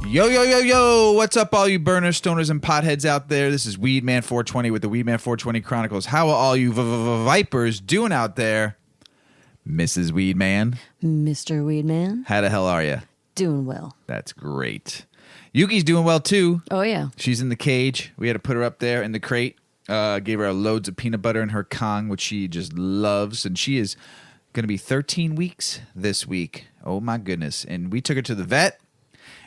Yo, yo, yo, yo. What's up, all you burners, stoners, and potheads out there? This is Weedman 420 with the Weedman 420 Chronicles. How are all you vipers doing out there? Mrs Weedman. Mr. Weedman. How the hell are you? Doing well. That's great. Yuki's doing well, too. Oh, yeah. She's in the cage. We had to put her up there in the crate. Gave her loads of peanut butter in her Kong, which she just loves. And she is going to be 13 weeks this week. Oh, my goodness. And we took her to the vet,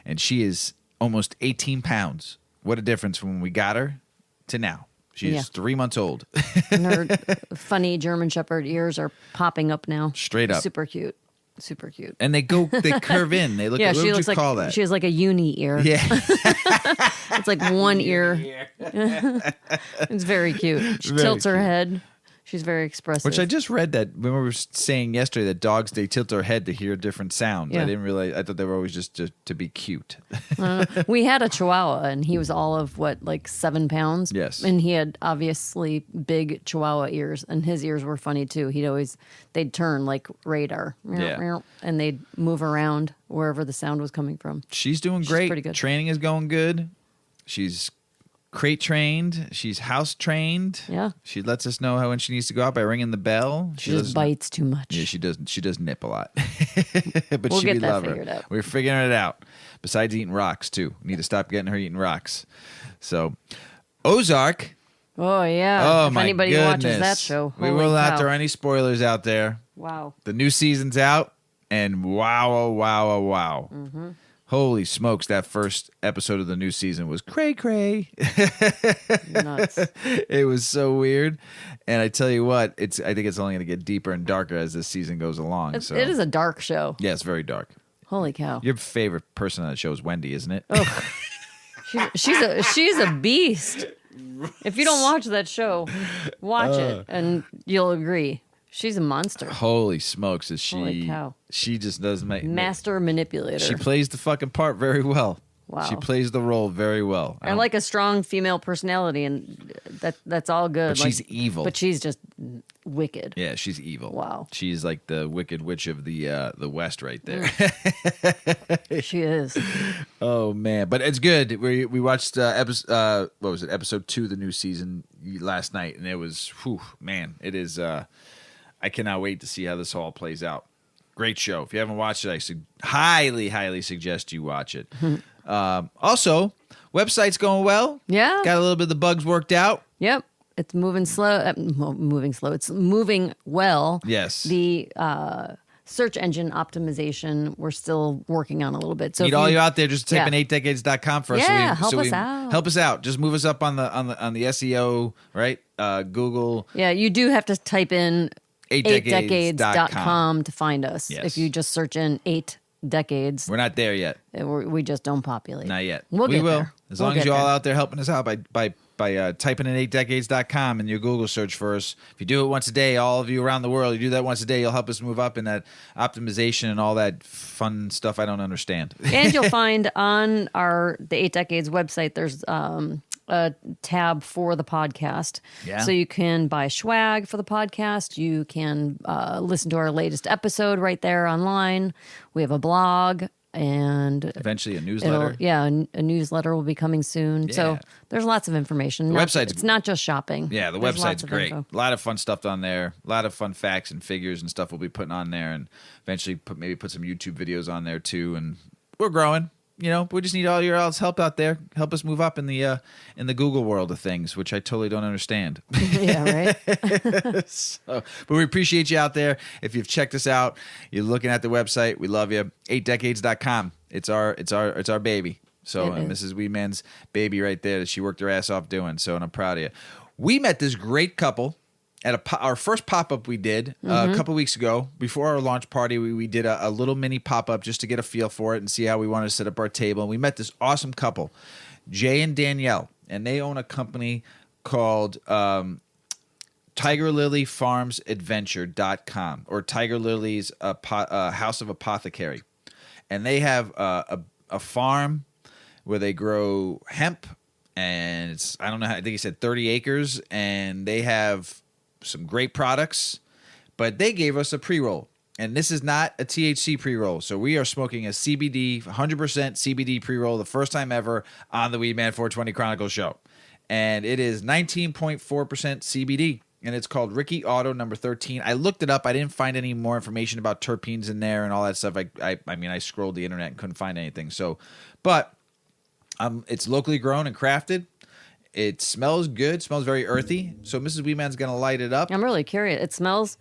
and she is almost 18 pounds. What a difference from when we got her to now. She's 3 months old. And her funny German Shepherd ears are popping up now. Straight up. Super cute. Super cute. And they curve in. They look, yeah, what she would looks you like, call that? She has like a uni ear. Yeah. It's like one ear. It's very cute. She Very tilts her cute. head. She's very expressive. Which I just read that when we were saying yesterday that dogs, they tilt their head to hear different sounds. Yeah. I didn't realize. I thought they were always just to be cute. We had a Chihuahua, and he was all of, like 7 pounds? Yes. And he had obviously big Chihuahua ears, and his ears were funny, too. They'd turn like radar. Yeah. And they'd move around wherever the sound was coming from. She's doing great. pretty good. Training is going good. She's crate trained. She's house trained. Yeah. She lets us know when she needs to go out by ringing the bell. She just bites too much. Yeah, she does. She does nip a lot. But We'll we get that love figured her. out. We're figuring it out. Besides eating rocks too. We need to stop getting her eating rocks. So, Ozark. Oh, yeah. Oh if my anybody goodness. watches that show. We holy will not cow. throw any spoilers out there. Wow. The new season's out, and wow, oh, wow, oh, wow. Mm-hmm. Holy smokes, that first episode of the new season was cray-cray. Nuts. It was so weird. And I tell you what, I think it's only going to get deeper and darker as this season goes along. It is a dark show. Yeah, it's very dark. Holy cow. Your favorite person on that show is Wendy, isn't it? Oh. She's a beast. If you don't watch that show, watch it, and you'll agree. She's a monster. Holy smokes, is she? Holy cow. She just does make Master manipulator. She plays the fucking part very well. Wow. She plays the role very well. I like a strong female personality, and that's all good. But she's evil. But she's just wicked. Yeah, she's evil. Wow. She's like the Wicked Witch of the West right there. She is. Oh man, but it's good. We watched episode 2 of the new season last night, and it was, man, it is. I cannot wait to see how this all plays out. Great show. If you haven't watched it, I highly, highly suggest you watch it. Also, website's going well. Yeah. Got a little bit of the bugs worked out. Yep. It's moving slow. Moving slow. It's moving well. Yes. The search engine optimization, we're still working on a little bit. So Need all you out there, just type in Yeah. 8decades.com for us. Yeah, help us out. Help us out. Just move us up on the SEO, right? Google. Yeah, you do have to type in 8decades.com to find us. Yes. If you just search in 8 decades, We're not there yet. we just don't populate. Not yet. We'll we get will. there. As We'll long as get you're all there. out there helping us out by typing in 8decades.com in your Google search for us. If you do it once a day, all of you around the world, you do that once a day, you'll help us move up in that optimization and all that fun stuff I don't understand. And you'll find on the 8 Decades website, there's a tab for the podcast. Yeah. So you can buy swag for the podcast. You can listen to our latest episode right there online. We have a blog. And Eventually a newsletter. a newsletter will be coming soon. Yeah. So there's lots of information. The website's- It's not just shopping. Yeah, the There's website's lots of great. info. A lot of fun stuff on there. A lot of fun facts and figures and stuff we'll be putting on there, and eventually put some YouTube videos on there too. And we're growing. We just need all your all's help out there. Help us move up in the Google world of things, which I totally don't understand. Yeah, right? But we appreciate you out there. If you've checked us out, you're looking at the website. We love you. 8decades.com. It's our baby. So It is. Mrs. Weedman's baby right there that she worked her ass off doing. So, and I'm proud of you. We met this great couple at our first pop-up we did a couple weeks ago. Before our launch party, we did a little mini pop-up just to get a feel for it and see how we wanted to set up our table. And we met this awesome couple, Jay and Danielle, and they own a company called TigerLilyFarmsAdventure.com, or Tiger Lily's House of Apothecary. And they have a farm where they grow hemp, and I think he said 30 acres, and they have some great products, but they gave us a pre-roll. And this is not a THC pre-roll. So we are smoking a CBD, 100% CBD pre-roll, the first time ever on the Weedman 420 Chronicles show. And it is 19.4% CBD. And it's called Ricky Auto number 13. I looked it up. I didn't find any more information about terpenes in there and all that stuff. I mean, I scrolled the internet and couldn't find anything. So, but it's locally grown and crafted. It smells good. Smells very earthy. So Mrs. Weedman's going to light it up. I'm really curious. It smells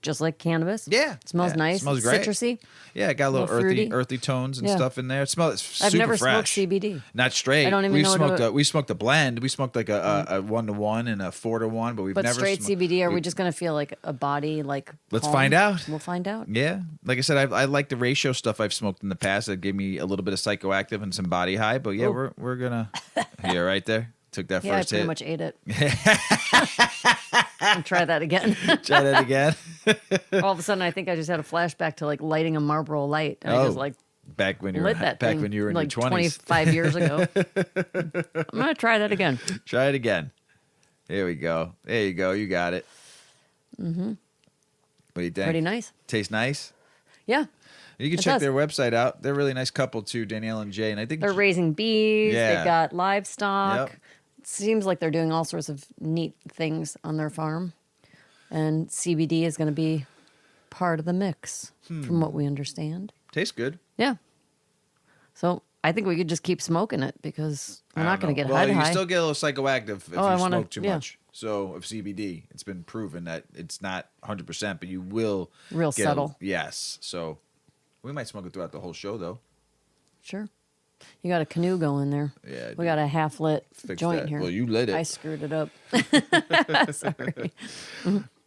just like cannabis. Yeah. It smells nice. It smells great. Citrusy. Yeah, it got a little earthy tones and stuff in there. It smells super I've never fresh. smoked CBD. Not straight. I don't even know we smoked a blend. We smoked like a 1-to-1 and a 4-to-1, but we've never straight CBD. Are we just going to feel like a body like? Let's find out. We'll find out. Yeah, like I said, I like the ratio stuff I've smoked in the past. That gave me a little bit of psychoactive and some body high. But yeah, we're gonna. Yeah, right there. Took that Yeah, first I pretty hit. much ate it. I'll try that again. Try that again. All of a sudden, I think I just had a flashback to like lighting a Marlboro Light. And I just like back when you were lit that back thing when you were in like your 20s. 25 years ago. I'm gonna try that again. Try it again. Here we go. There you go. You got it. Mm-hmm. What do you think? Pretty nice. Tastes nice. Yeah. You can check their website out. They're a really nice couple too, Danielle and Jay. And I think they're raising bees. Yeah. They've got livestock. Yep. It seems like they're doing all sorts of neat things on their farm. And CBD is going to be part of the mix, from what we understand. Tastes good. Yeah. So I think we could just keep smoking it because we're not going to get well, high. you still get a little psychoactive if you smoke too much. So of CBD, it's been proven that it's not 100%, but you will real get subtle. Yes. So we might smoke it throughout the whole show, though. Sure. You got a canoe going there. Yeah. We got a half lit joint that. here. Well, you lit it. I screwed it up. Sorry.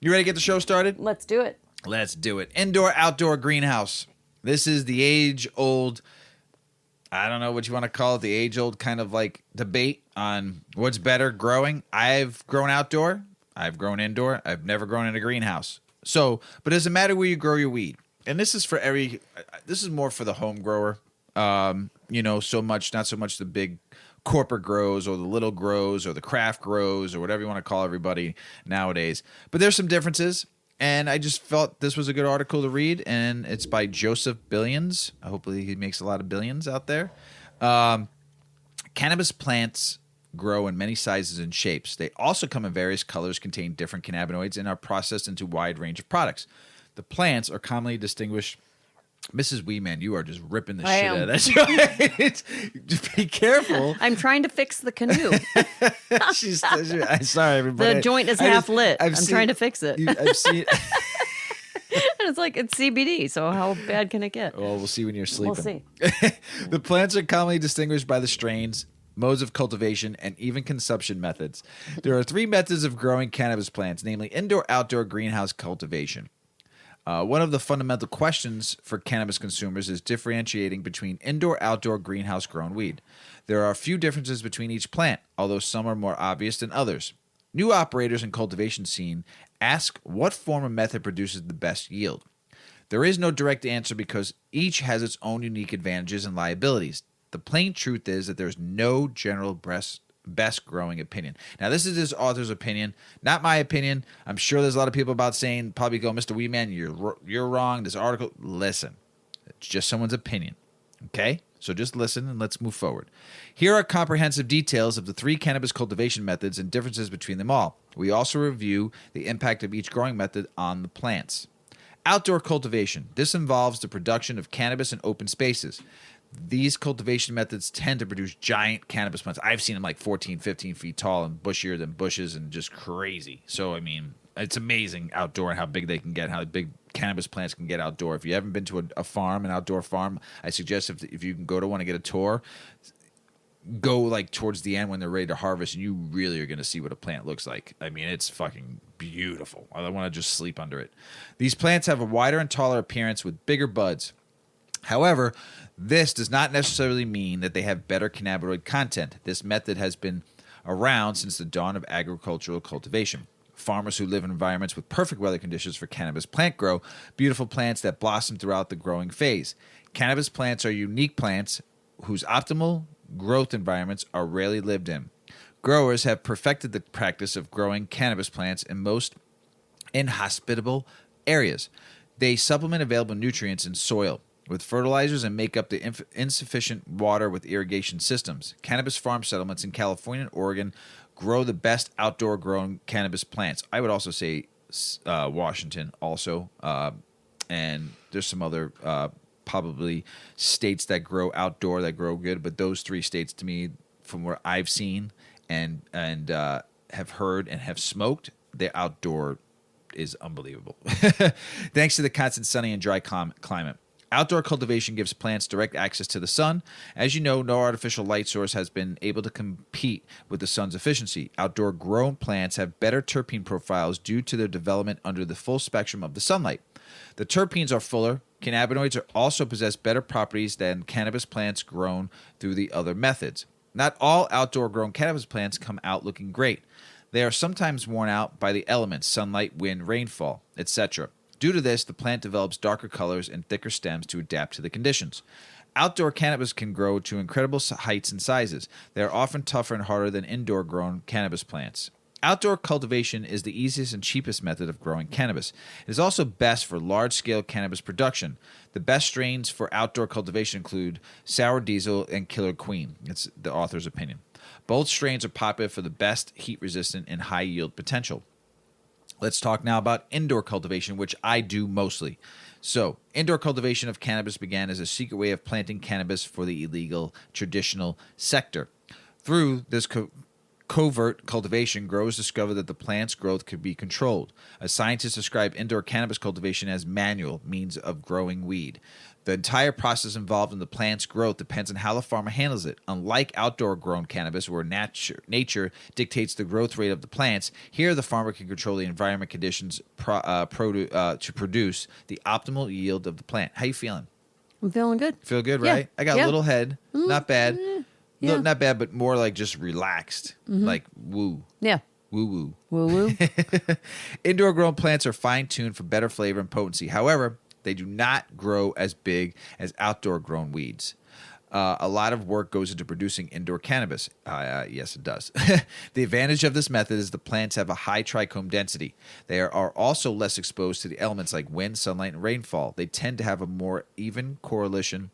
You ready to get the show started? Let's do it. Let's do it. Indoor, outdoor greenhouse. This is the age-old, I don't know what you want to call it, the age-old kind of like debate on what's better growing. I've grown outdoor. I've grown indoor. I've never grown in a greenhouse. So, but it doesn't matter where you grow your weed. And this is this is more for the home grower. Not so much the big corporate grows or the little grows or the craft grows or whatever you want to call everybody nowadays. But there's some differences. And I just felt this was a good article to read, and it's by Joseph Billions. Hopefully he makes a lot of billions out there. Cannabis plants grow in many sizes and shapes. They also come in various colors, contain different cannabinoids, and are processed into a wide range of products. The plants are commonly distinguished. Mrs. Weedman, you are just ripping the shit out of that. Just be careful. I'm trying to fix the canoe. I'm sorry, everybody. The joint is half lit. I'm trying to fix it. I've seen. And it's like, it's CBD, so how bad can it get? Well, we'll see when you're sleeping. We'll see. The plants are commonly distinguished by the strains, modes of cultivation, and even consumption methods. There are 3 methods of growing cannabis plants, namely indoor, outdoor, greenhouse cultivation. One of the fundamental questions for cannabis consumers is differentiating between indoor, outdoor, greenhouse grown weed. There are a few differences between each plant, although some are more obvious than others. New operators in cultivation scene ask what form or method produces the best yield. There is no direct answer because each has its own unique advantages and liabilities. The plain truth is that there's no general best growing opinion. Now, this is this author's opinion, not my opinion. I'm sure there's a lot of people probably go, Mr. Weedman, you're wrong. This article, listen, it's just someone's opinion. Okay? So just listen and let's move forward. Here are comprehensive details of the 3 cannabis cultivation methods and differences between them all. We also review the impact of each growing method on the plants. Outdoor cultivation. This involves the production of cannabis in open spaces. These cultivation methods tend to produce giant cannabis plants. I've seen them like 14, 15 feet tall and bushier than bushes and just crazy. So, I mean, it's amazing outdoor and how big they can get, how big cannabis plants can get outdoor. If you haven't been to an outdoor farm, I suggest if you can go to one and get a tour, go like towards the end when they're ready to harvest, and you really are going to see what a plant looks like. I mean, it's fucking beautiful. I want to just sleep under it. These plants have a wider and taller appearance with bigger buds. However, this does not necessarily mean that they have better cannabinoid content. This method has been around since the dawn of agricultural cultivation. Farmers who live in environments with perfect weather conditions for cannabis plant grow beautiful plants that blossom throughout the growing phase. Cannabis plants are unique plants whose optimal growth environments are rarely lived in. Growers have perfected the practice of growing cannabis plants in most inhospitable areas. They supplement available nutrients in soil with fertilizers and make up the insufficient water with irrigation systems. Cannabis farm settlements in California and Oregon grow the best outdoor grown cannabis plants. I would also say Washington also. And there's some other probably states that grow outdoor that grow good. But those 3 states to me, from where I've seen and have heard and have smoked, the outdoor is unbelievable. Thanks to the constant sunny and dry climate. Outdoor cultivation gives plants direct access to the sun. As you know, no artificial light source has been able to compete with the sun's efficiency. Outdoor grown plants have better terpene profiles due to their development under the full spectrum of the sunlight. The terpenes are fuller. Cannabinoids also possess better properties than cannabis plants grown through the other methods. Not all outdoor grown cannabis plants come out looking great. They are sometimes worn out by the elements, sunlight, wind, rainfall, etc. Due to this, the plant develops darker colors and thicker stems to adapt to the conditions. Outdoor cannabis can grow to incredible heights and sizes. They are often tougher and harder than indoor-grown cannabis plants. Outdoor cultivation is the easiest and cheapest method of growing cannabis. It is also best for large-scale cannabis production. The best strains for outdoor cultivation include Sour Diesel and Killer Queen. It's the author's opinion. Both strains are popular for the best heat-resistant and high-yield potential. Let's talk now about indoor cultivation, which I do mostly. So, indoor cultivation of cannabis began as a secret way of planting cannabis for the illegal traditional sector. Through this covert cultivation, growers discovered that the plant's growth could be controlled. A scientist described indoor cannabis cultivation as manual means of growing weed. The entire process involved in the plant's growth depends on how the farmer handles it. Unlike outdoor-grown cannabis, where nature dictates the growth rate of the plants, here the farmer can control the environment conditions to produce the optimal yield of the plant. How you feeling? I'm feeling good. Feel good, right? I got a little head. Not bad. Yeah. Not bad, but more like just relaxed. Like woo. Yeah. Woo-woo. Woo-woo. Indoor-grown plants are fine-tuned for better flavor and potency. However, they do not grow as big as outdoor-grown weeds. A lot of work goes into producing indoor cannabis. Yes, it does. The advantage of this method is the plants have a high trichome density. They are also less exposed to the elements like wind, sunlight, and rainfall. They tend to have a more even correlation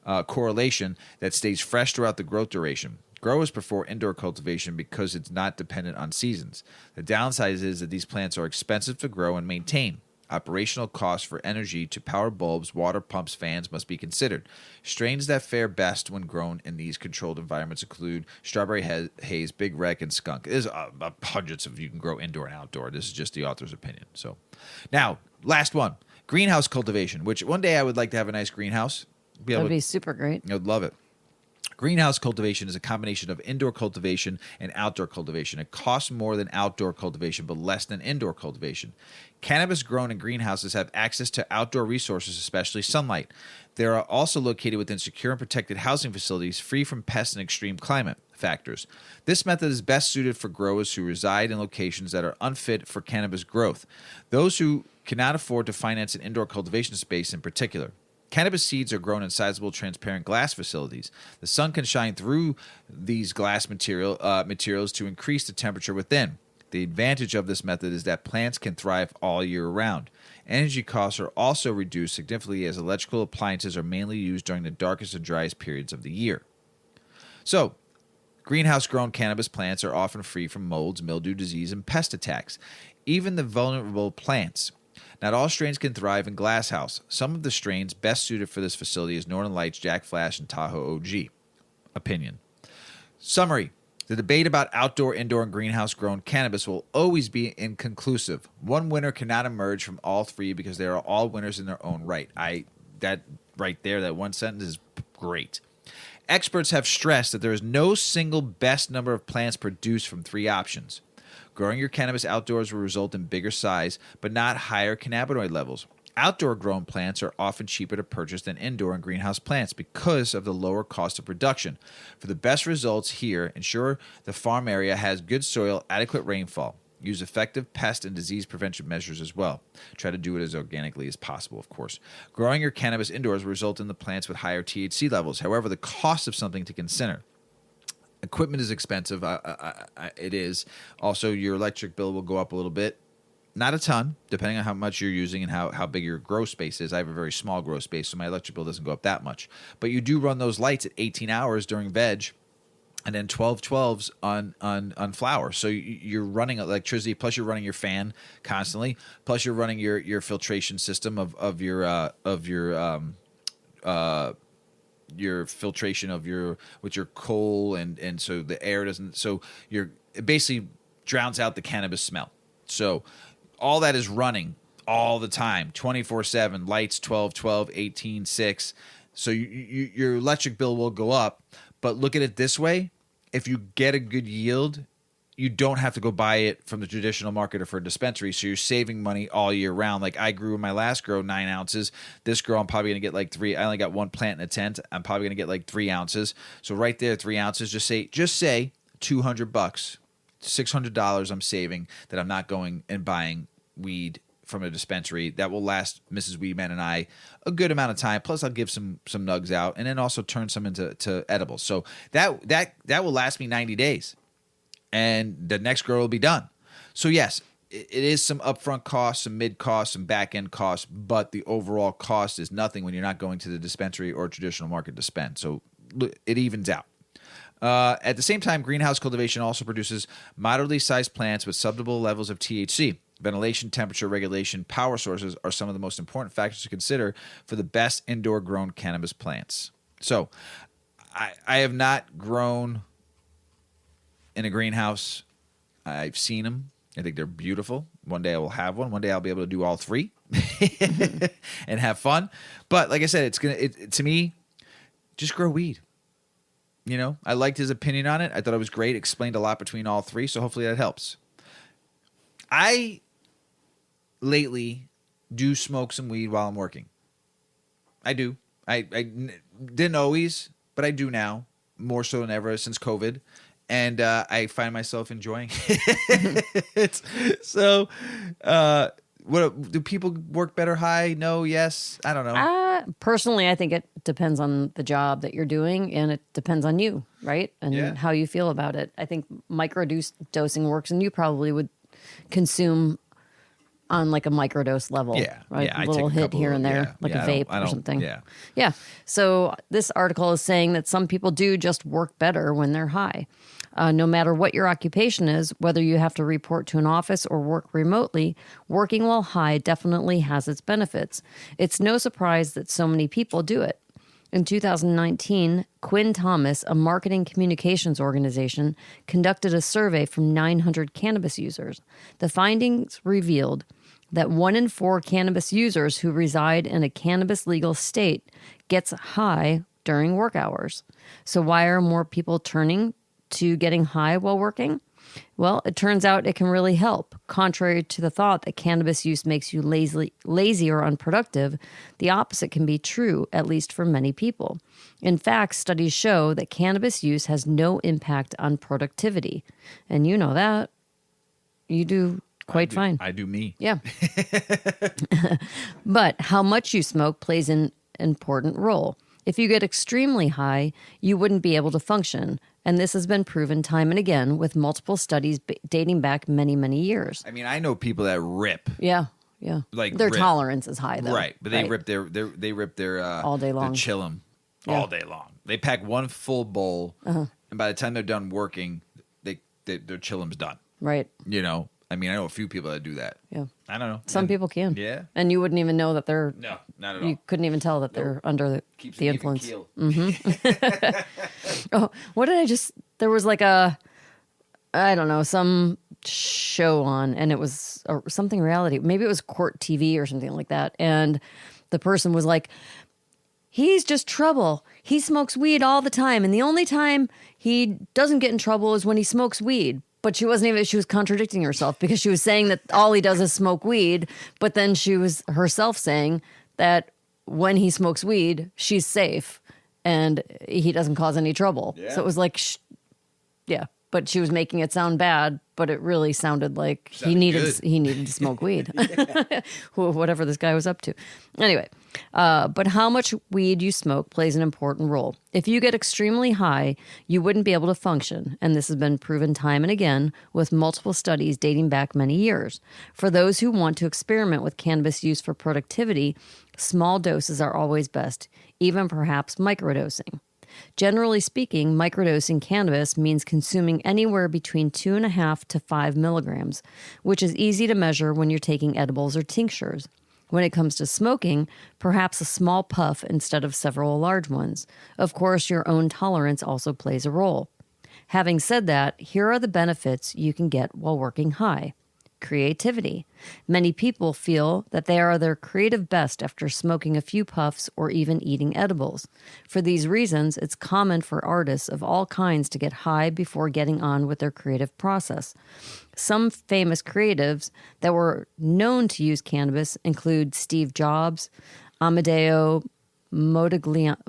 that stays fresh throughout the growth duration. Growers prefer indoor cultivation because it's not dependent on seasons. The downside is that these plants are expensive to grow and maintain. Operational costs for energy to power bulbs, water pumps, fans must be considered. Strains that fare best when grown in these controlled environments include Strawberry Haze, Big Wreck, and Skunk. There's hundreds of you can grow indoor and outdoor. This is just the author's opinion. So, now, last one. Greenhouse cultivation, which one day I would like to have a nice greenhouse. That'd be super great. I would love it. Greenhouse cultivation is a combination of indoor cultivation and outdoor cultivation. It costs more than outdoor cultivation, but less than indoor cultivation. Cannabis grown in greenhouses have access to outdoor resources, especially sunlight. They are also located within secure and protected housing facilities, free from pests and extreme climate factors. This method is best suited for growers who reside in locations that are unfit for cannabis growth, those who cannot afford to finance an indoor cultivation space in particular. Cannabis seeds are grown in sizable transparent glass facilities. The sun can shine through these glass materials to increase the temperature within. The advantage of this method is that plants can thrive all year round. Energy costs are also reduced significantly as electrical appliances are mainly used during the darkest and driest periods of the year. So, greenhouse-grown cannabis plants are often free from molds, mildew, disease, and pest attacks. Even the vulnerable plants. Not all strains can thrive in glasshouse. Some of the strains best suited for this facility is Northern Lights, Jack Flash, and Tahoe OG. Opinion. Summary. The debate about outdoor, indoor, and greenhouse-grown cannabis will always be inconclusive. One winner cannot emerge from all three because they are all winners in their own right. That right there, that one sentence is great. Experts have stressed that there is no single best number of plants produced from three options. Growing your cannabis outdoors will result in bigger size, but not higher cannabinoid levels. Outdoor grown plants are often cheaper to purchase than indoor and greenhouse plants because of the lower cost of production. For the best results here, ensure the farm area has good soil, adequate rainfall. Use effective pest and disease prevention measures as well. Try to do it as organically as possible, of course. Growing your cannabis indoors will result in the plants with higher THC levels. However, the cost of something to consider. Equipment is expensive. It is. Also, your electric bill will go up a little bit. Not a ton, depending on how much you're using and how big your grow space is. I have a very small grow space, so my electric bill doesn't go up that much. But you do run those lights at 18 hours during veg, and then 12/12s on flower. So you're running electricity, plus you're running your fan constantly, plus you're running your filtration system of your filtration of with your coal, and so the air doesn't. So it basically drowns out the cannabis smell. So all that is running all the time, 24/7, lights 12/12, 18/6. So your electric bill will go up. But look at it this way. If you get a good yield, you don't have to go buy it from the traditional market or for a dispensary. So you're saving money all year round. Like I grew in my last grow 9 ounces. This grow, I'm probably going to get like 3. I only got one plant in a tent. I'm probably going to get like 3 ounces. So right there, 3 ounces, just say $200, $600 I'm saving that I'm not going and buying weed from a dispensary. That will last Mrs. Weedman and I a good amount of time. Plus I'll give some nugs out and then also turn some into edibles. So that will last me 90 days and the next grow will be done. So yes, it is some upfront costs, some mid costs, some back end costs, but the overall cost is nothing when you're not going to the dispensary or traditional market to spend. So it evens out. At the same time, greenhouse cultivation also produces moderately sized plants with suboptimal levels of THC. Ventilation, temperature regulation, power sources are some of the most important factors to consider for the best indoor grown cannabis plants. So I have not grown in a greenhouse. I've seen them. I think they're beautiful. One day I will have one. One day I'll be able to do all 3 and have fun. But like I said, to me, just grow weed. You know, I liked his opinion on it. I thought it was great. Explained a lot between all 3, so hopefully that helps. I lately do smoke some weed while I'm working. I do. I didn't always, but I do now, more so than ever since COVID. And I find myself enjoying it. So, what do people work better high? No, yes. I don't know. Personally, I think it depends on the job that you're doing, and it depends on you, right? And how you feel about it. I think microdosing works, and you probably would consume on like a microdose level, right? Yeah, a little hit here and there, like a vape or something. Yeah. So this article is saying that some people do just work better when they're high. No matter what your occupation is, whether you have to report to an office or work remotely, working while high definitely has its benefits. It's no surprise that so many people do it. In 2019, Quinn Thomas, a marketing communications organization, conducted a survey from 900 cannabis users. The findings revealed that 1 in 4 cannabis users who reside in a cannabis legal state gets high during work hours. So why are more people turning to getting high while working? Well, it turns out it can really help. Contrary to the thought that cannabis use makes you lazy or unproductive, the opposite can be true, at least for many people. In fact, studies show that cannabis use has no impact on productivity. And you know that. You do quite fine. I do me. Yeah. But how much you smoke plays an important role. If you get extremely high, you wouldn't be able to function. And this has been proven time and again with multiple studies dating back many, many years. I mean, I know people that rip. Yeah. Like their tolerance is high, though. Right, but they rip their all day long. Their chillum all day long. They pack one full bowl, and by the time they're done working, their chillum's done. Right. You know, I mean, I know a few people that do that. Yeah. I don't know. Some people can. Yeah. And you wouldn't even know that they're... No, not at all. You couldn't even tell that they're under the influence. Keel. Oh, what did I just... There was like I don't know, some show on, and it was something reality. Maybe it was Court TV or something like that. And the person was like, he's just trouble. He smokes weed all the time. And the only time he doesn't get in trouble is when he smokes weed. But she was contradicting herself because she was saying that all he does is smoke weed. But then she was herself saying that when he smokes weed, she's safe and he doesn't cause any trouble. Yeah. So it was like, but she was making it sound bad, but it really sounded like he needed to smoke weed. Whatever this guy was up to. Anyway, but how much weed you smoke plays an important role. If you get extremely high, you wouldn't be able to function, and this has been proven time and again with multiple studies dating back many years. For those who want to experiment with cannabis use for productivity, small doses are always best, even perhaps microdosing. Generally speaking, microdosing cannabis means consuming anywhere between 2.5 to 5 milligrams, which is easy to measure when you're taking edibles or tinctures. When it comes to smoking, perhaps a small puff instead of several large ones. Of course, your own tolerance also plays a role. Having said that, here are the benefits you can get while working high. Creativity. Many people feel that they are their creative best after smoking a few puffs or even eating edibles. For these reasons, it's common for artists of all kinds to get high before getting on with their creative process. Some famous creatives that were known to use cannabis include Steve Jobs, Amedeo Modigliani,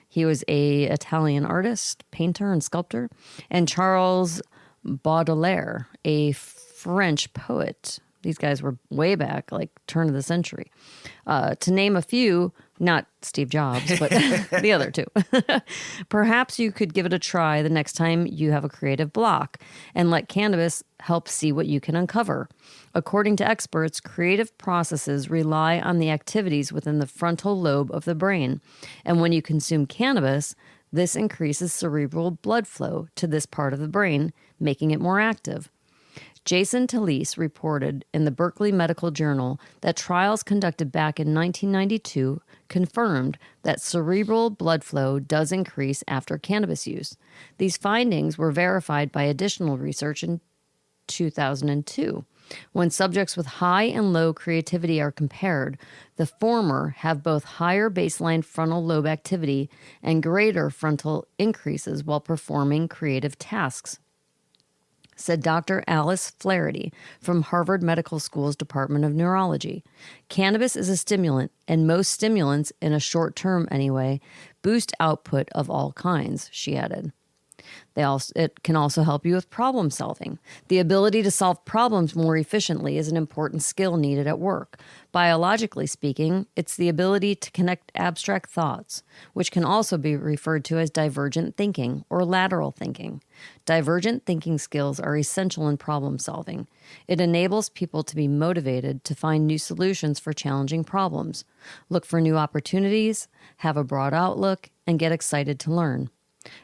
he was an Italian artist, painter, and sculptor, and Charles Baudelaire, a French poet. These guys were way back, like turn of the century. To name a few, not Steve Jobs, but the other two. Perhaps you could give it a try the next time you have a creative block and let cannabis help see what you can uncover. According to experts, creative processes rely on the activities within the frontal lobe of the brain. And when you consume cannabis, this increases cerebral blood flow to this part of the brain, making it more active. Jason Talese reported in the Berkeley Medical Journal that trials conducted back in 1992 confirmed that cerebral blood flow does increase after cannabis use. These findings were verified by additional research in 2002. When subjects with high and low creativity are compared, the former have both higher baseline frontal lobe activity and greater frontal increases while performing creative tasks, said Dr. Alice Flaherty from Harvard Medical School's Department of Neurology. Cannabis is a stimulant, and most stimulants, in a short term anyway, boost output of all kinds, she added. It can also help you with problem solving. The ability to solve problems more efficiently is an important skill needed at work. Biologically speaking, it's the ability to connect abstract thoughts, which can also be referred to as divergent thinking or lateral thinking. Divergent thinking skills are essential in problem solving. It enables people to be motivated to find new solutions for challenging problems, look for new opportunities, have a broad outlook, and get excited to learn.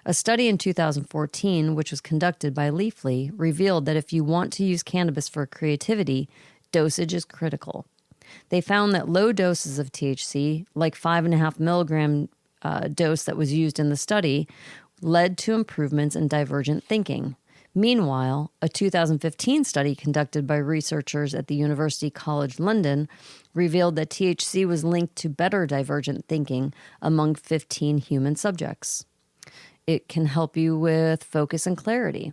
A study in 2014, which was conducted by Leafly, revealed that if you want to use cannabis for creativity, dosage is critical. They found that low doses of THC, like 5.5 milligram dose that was used in the study, led to improvements in divergent thinking. Meanwhile, a 2015 study conducted by researchers at the University College London revealed that THC was linked to better divergent thinking among 15 human subjects. It can help you with focus and clarity.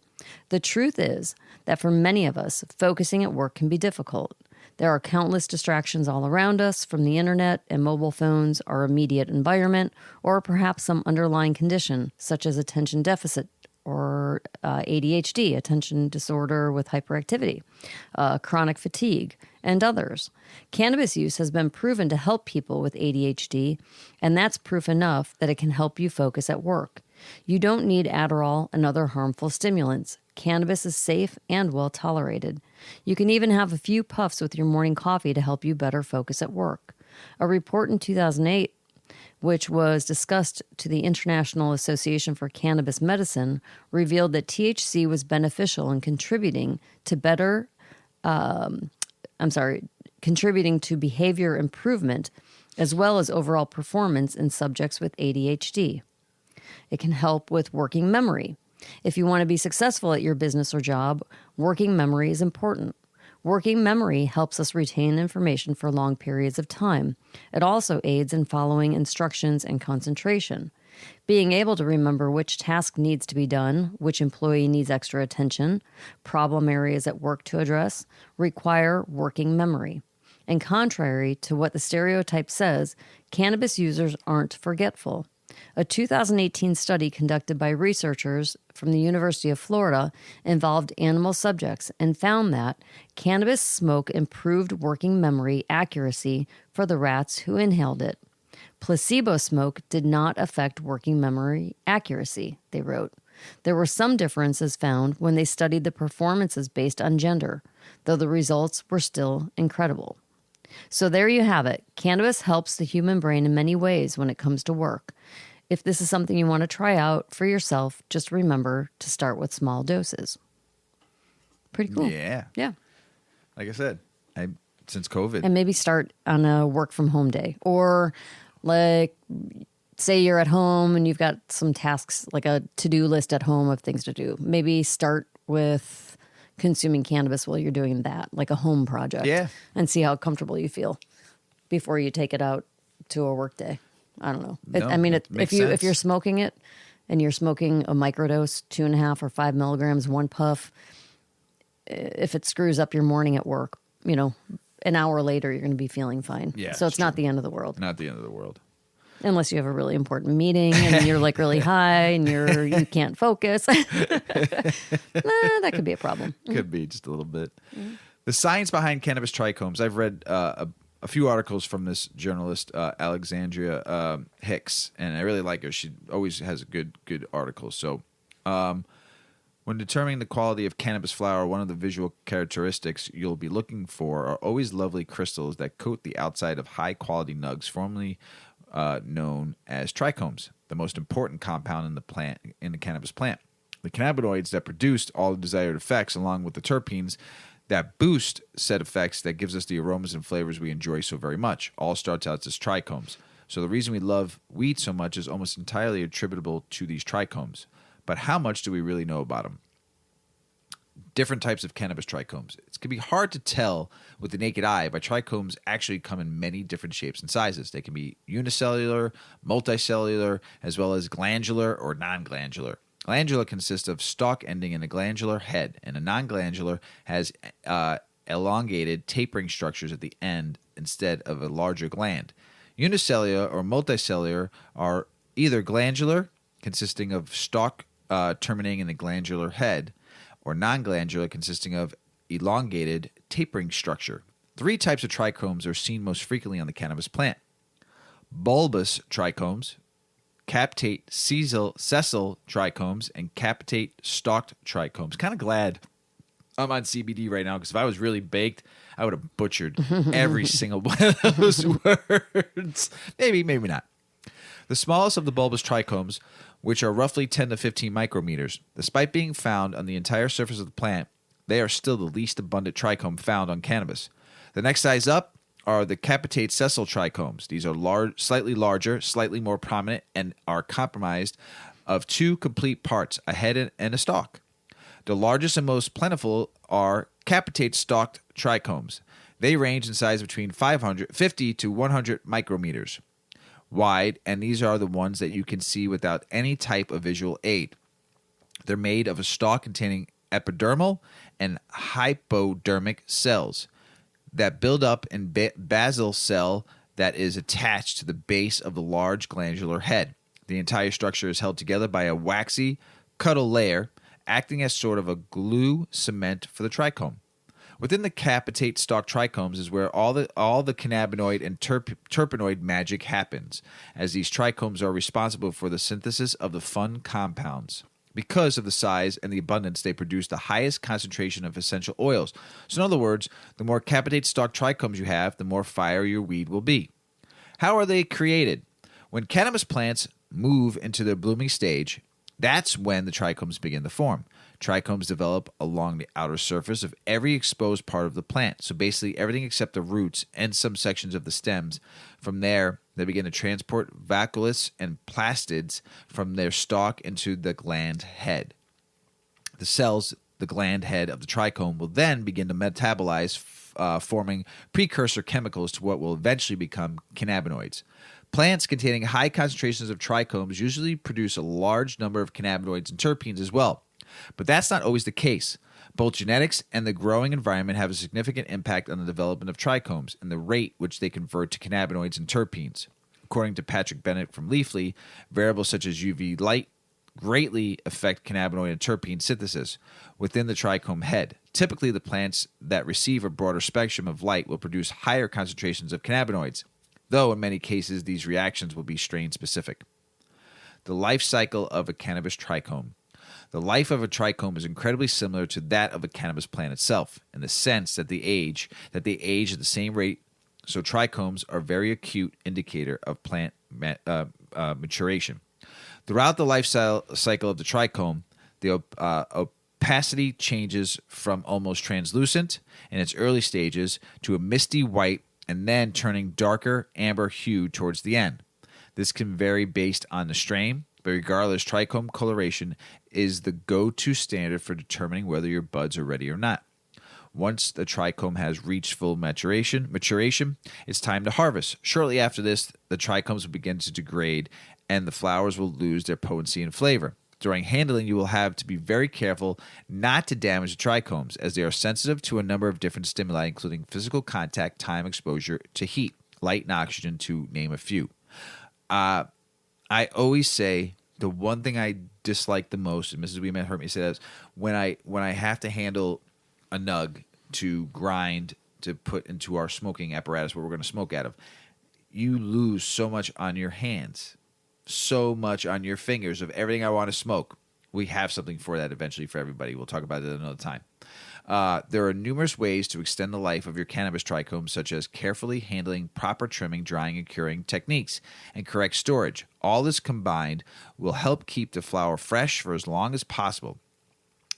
The truth is that for many of us, focusing at work can be difficult. There are countless distractions all around us, from the internet and mobile phones, our immediate environment, or perhaps some underlying condition, such as attention deficit or ADHD, attention disorder with hyperactivity, chronic fatigue, and others. Cannabis use has been proven to help people with ADHD, and that's proof enough that it can help you focus at work. You don't need Adderall and other harmful stimulants. Cannabis is safe and well tolerated. You can even have a few puffs with your morning coffee to help you better focus at work. A report in 2008, which was discussed to the International Association for Cannabis Medicine, revealed that THC was beneficial in contributing to behavior improvement as well as overall performance in subjects with ADHD. It can help with working memory. If you want to be successful at your business or job, working memory is important. Working memory helps us retain information for long periods of time. It also aids in following instructions and concentration. Being able to remember which task needs to be done, which employee needs extra attention, problem areas at work to address, require working memory. And contrary to what the stereotype says, cannabis users aren't forgetful. A 2018 study conducted by researchers from the University of Florida involved animal subjects and found that cannabis smoke improved working memory accuracy for the rats who inhaled it. Placebo smoke did not affect working memory accuracy, they wrote. There were some differences found when they studied the performances based on gender, though the results were still incredible. So there you have it. Cannabis helps the human brain in many ways when it comes to work. If this is something you want to try out for yourself, just remember to start with small doses. Pretty cool. Yeah. Yeah. Like I said, since COVID. And maybe start on a work from home day. Or like, say you're at home and you've got some tasks, like a to-do list at home of things to do. Maybe start with consuming cannabis while you're doing that, like a home project. Yeah. And see how comfortable you feel before you take it out to a work day. I don't know. If you're smoking it and you're smoking a microdose, 2.5 or 5 milligrams, one puff, if it screws up your morning at work, an hour later, you're going to be feeling fine. Yeah, so it's not the end of the world. Not the end of the world. Unless you have a really important meeting and you're like really high and you can't focus. That could be a problem. Could be just a little bit. Mm-hmm. The science behind cannabis trichomes. I've read a few articles from this journalist, Alexandria Hicks, and I really like her. She always has good articles. So when determining the quality of cannabis flower, one of the visual characteristics you'll be looking for are always lovely crystals that coat the outside of high-quality nugs, formerly known as trichomes, the most important compound in the cannabis plant. The cannabinoids that produce all the desired effects, along with the terpenes that boost said effects that gives us the aromas and flavors we enjoy so very much, all starts out as trichomes. So the reason we love weed so much is almost entirely attributable to these trichomes. But how much do we really know about them? Different types of cannabis trichomes. It can be hard to tell with the naked eye, but trichomes actually come in many different shapes and sizes. They can be unicellular, multicellular, as well as glandular or non-glandular. Glandular consists of stalk ending in a glandular head, and a non-glandular has elongated tapering structures at the end instead of a larger gland. Unicellular or multicellular are either glandular, consisting of stalk terminating in the glandular head, or non-glandular, consisting of elongated tapering structure. 3 types of trichomes are seen most frequently on the cannabis plant: bulbous trichomes, capitate sessile trichomes, and capitate stalked trichomes. Kind of glad I'm on CBD right now, because if I was really baked, I would have butchered every single one of those words. Maybe not. The smallest of the bulbous trichomes, which are roughly 10 to 15 micrometers, despite being found on the entire surface of the plant, they are still the least abundant trichome found on cannabis. The next size up are the capitate sessile trichomes. These are slightly larger, slightly more prominent, and are comprised of 2 complete parts, a head and a stalk. The largest and most plentiful are capitate stalked trichomes. They range in size between 50 to 100 micrometers wide, and these are the ones that you can see without any type of visual aid. They're made of a stalk containing epidermal and hypodermic cells that build up in basal cell that is attached to the base of the large glandular head. The entire structure is held together by a waxy cuddle layer, acting as sort of a glue cement for the trichome. Within the capitate stalk trichomes is where all the cannabinoid and terpenoid magic happens, as these trichomes are responsible for the synthesis of the fun compounds. Because of the size and the abundance, they produce the highest concentration of essential oils. So in other words, the more capitate stalk trichomes you have, the more fire your weed will be. How are they created? When cannabis plants move into their blooming stage, that's when the trichomes begin to form. Trichomes develop along the outer surface of every exposed part of the plant, so basically everything except the roots and some sections of the stems. From there, they begin to transport vacuoles and plastids from their stalk into the gland head. The cells, the gland head of the trichome, will then begin to metabolize, forming precursor chemicals to what will eventually become cannabinoids. Plants containing high concentrations of trichomes usually produce a large number of cannabinoids and terpenes as well. But that's not always the case. Both genetics and the growing environment have a significant impact on the development of trichomes and the rate which they convert to cannabinoids and terpenes. According to Patrick Bennett from Leafly, variables such as UV light greatly affect cannabinoid and terpene synthesis within the trichome head. Typically, the plants that receive a broader spectrum of light will produce higher concentrations of cannabinoids, though in many cases these reactions will be strain-specific. The life cycle of a cannabis trichome. The life of a trichome is incredibly similar to that of a cannabis plant itself, in the sense that they age at the same rate. So trichomes are a very acute indicator of plant maturation. Throughout the life cycle of the trichome, the opacity changes from almost translucent in its early stages to a misty white and then turning darker amber hue towards the end. This can vary based on the strain, but regardless, trichome coloration is the go-to standard for determining whether your buds are ready or not. Once the trichome has reached full maturation, it's time to harvest. Shortly after this, the trichomes will begin to degrade and the flowers will lose their potency and flavor. During handling, you will have to be very careful not to damage the trichomes, as they are sensitive to a number of different stimuli, including physical contact, time, exposure to heat, light, and oxygen, to name a few. I always say the one thing I dislike the most, and Mrs. Weedman heard me say this, when I have to handle a nug to grind to put into our smoking apparatus where we're going to smoke out of, you lose so much on your hands, so much on your fingers of everything I want to smoke. We have something for that eventually for everybody. We'll talk about it another time. There are numerous ways to extend the life of your cannabis trichomes, such as carefully handling, proper trimming, drying, and curing techniques, and correct storage. All this combined will help keep the flower fresh for as long as possible,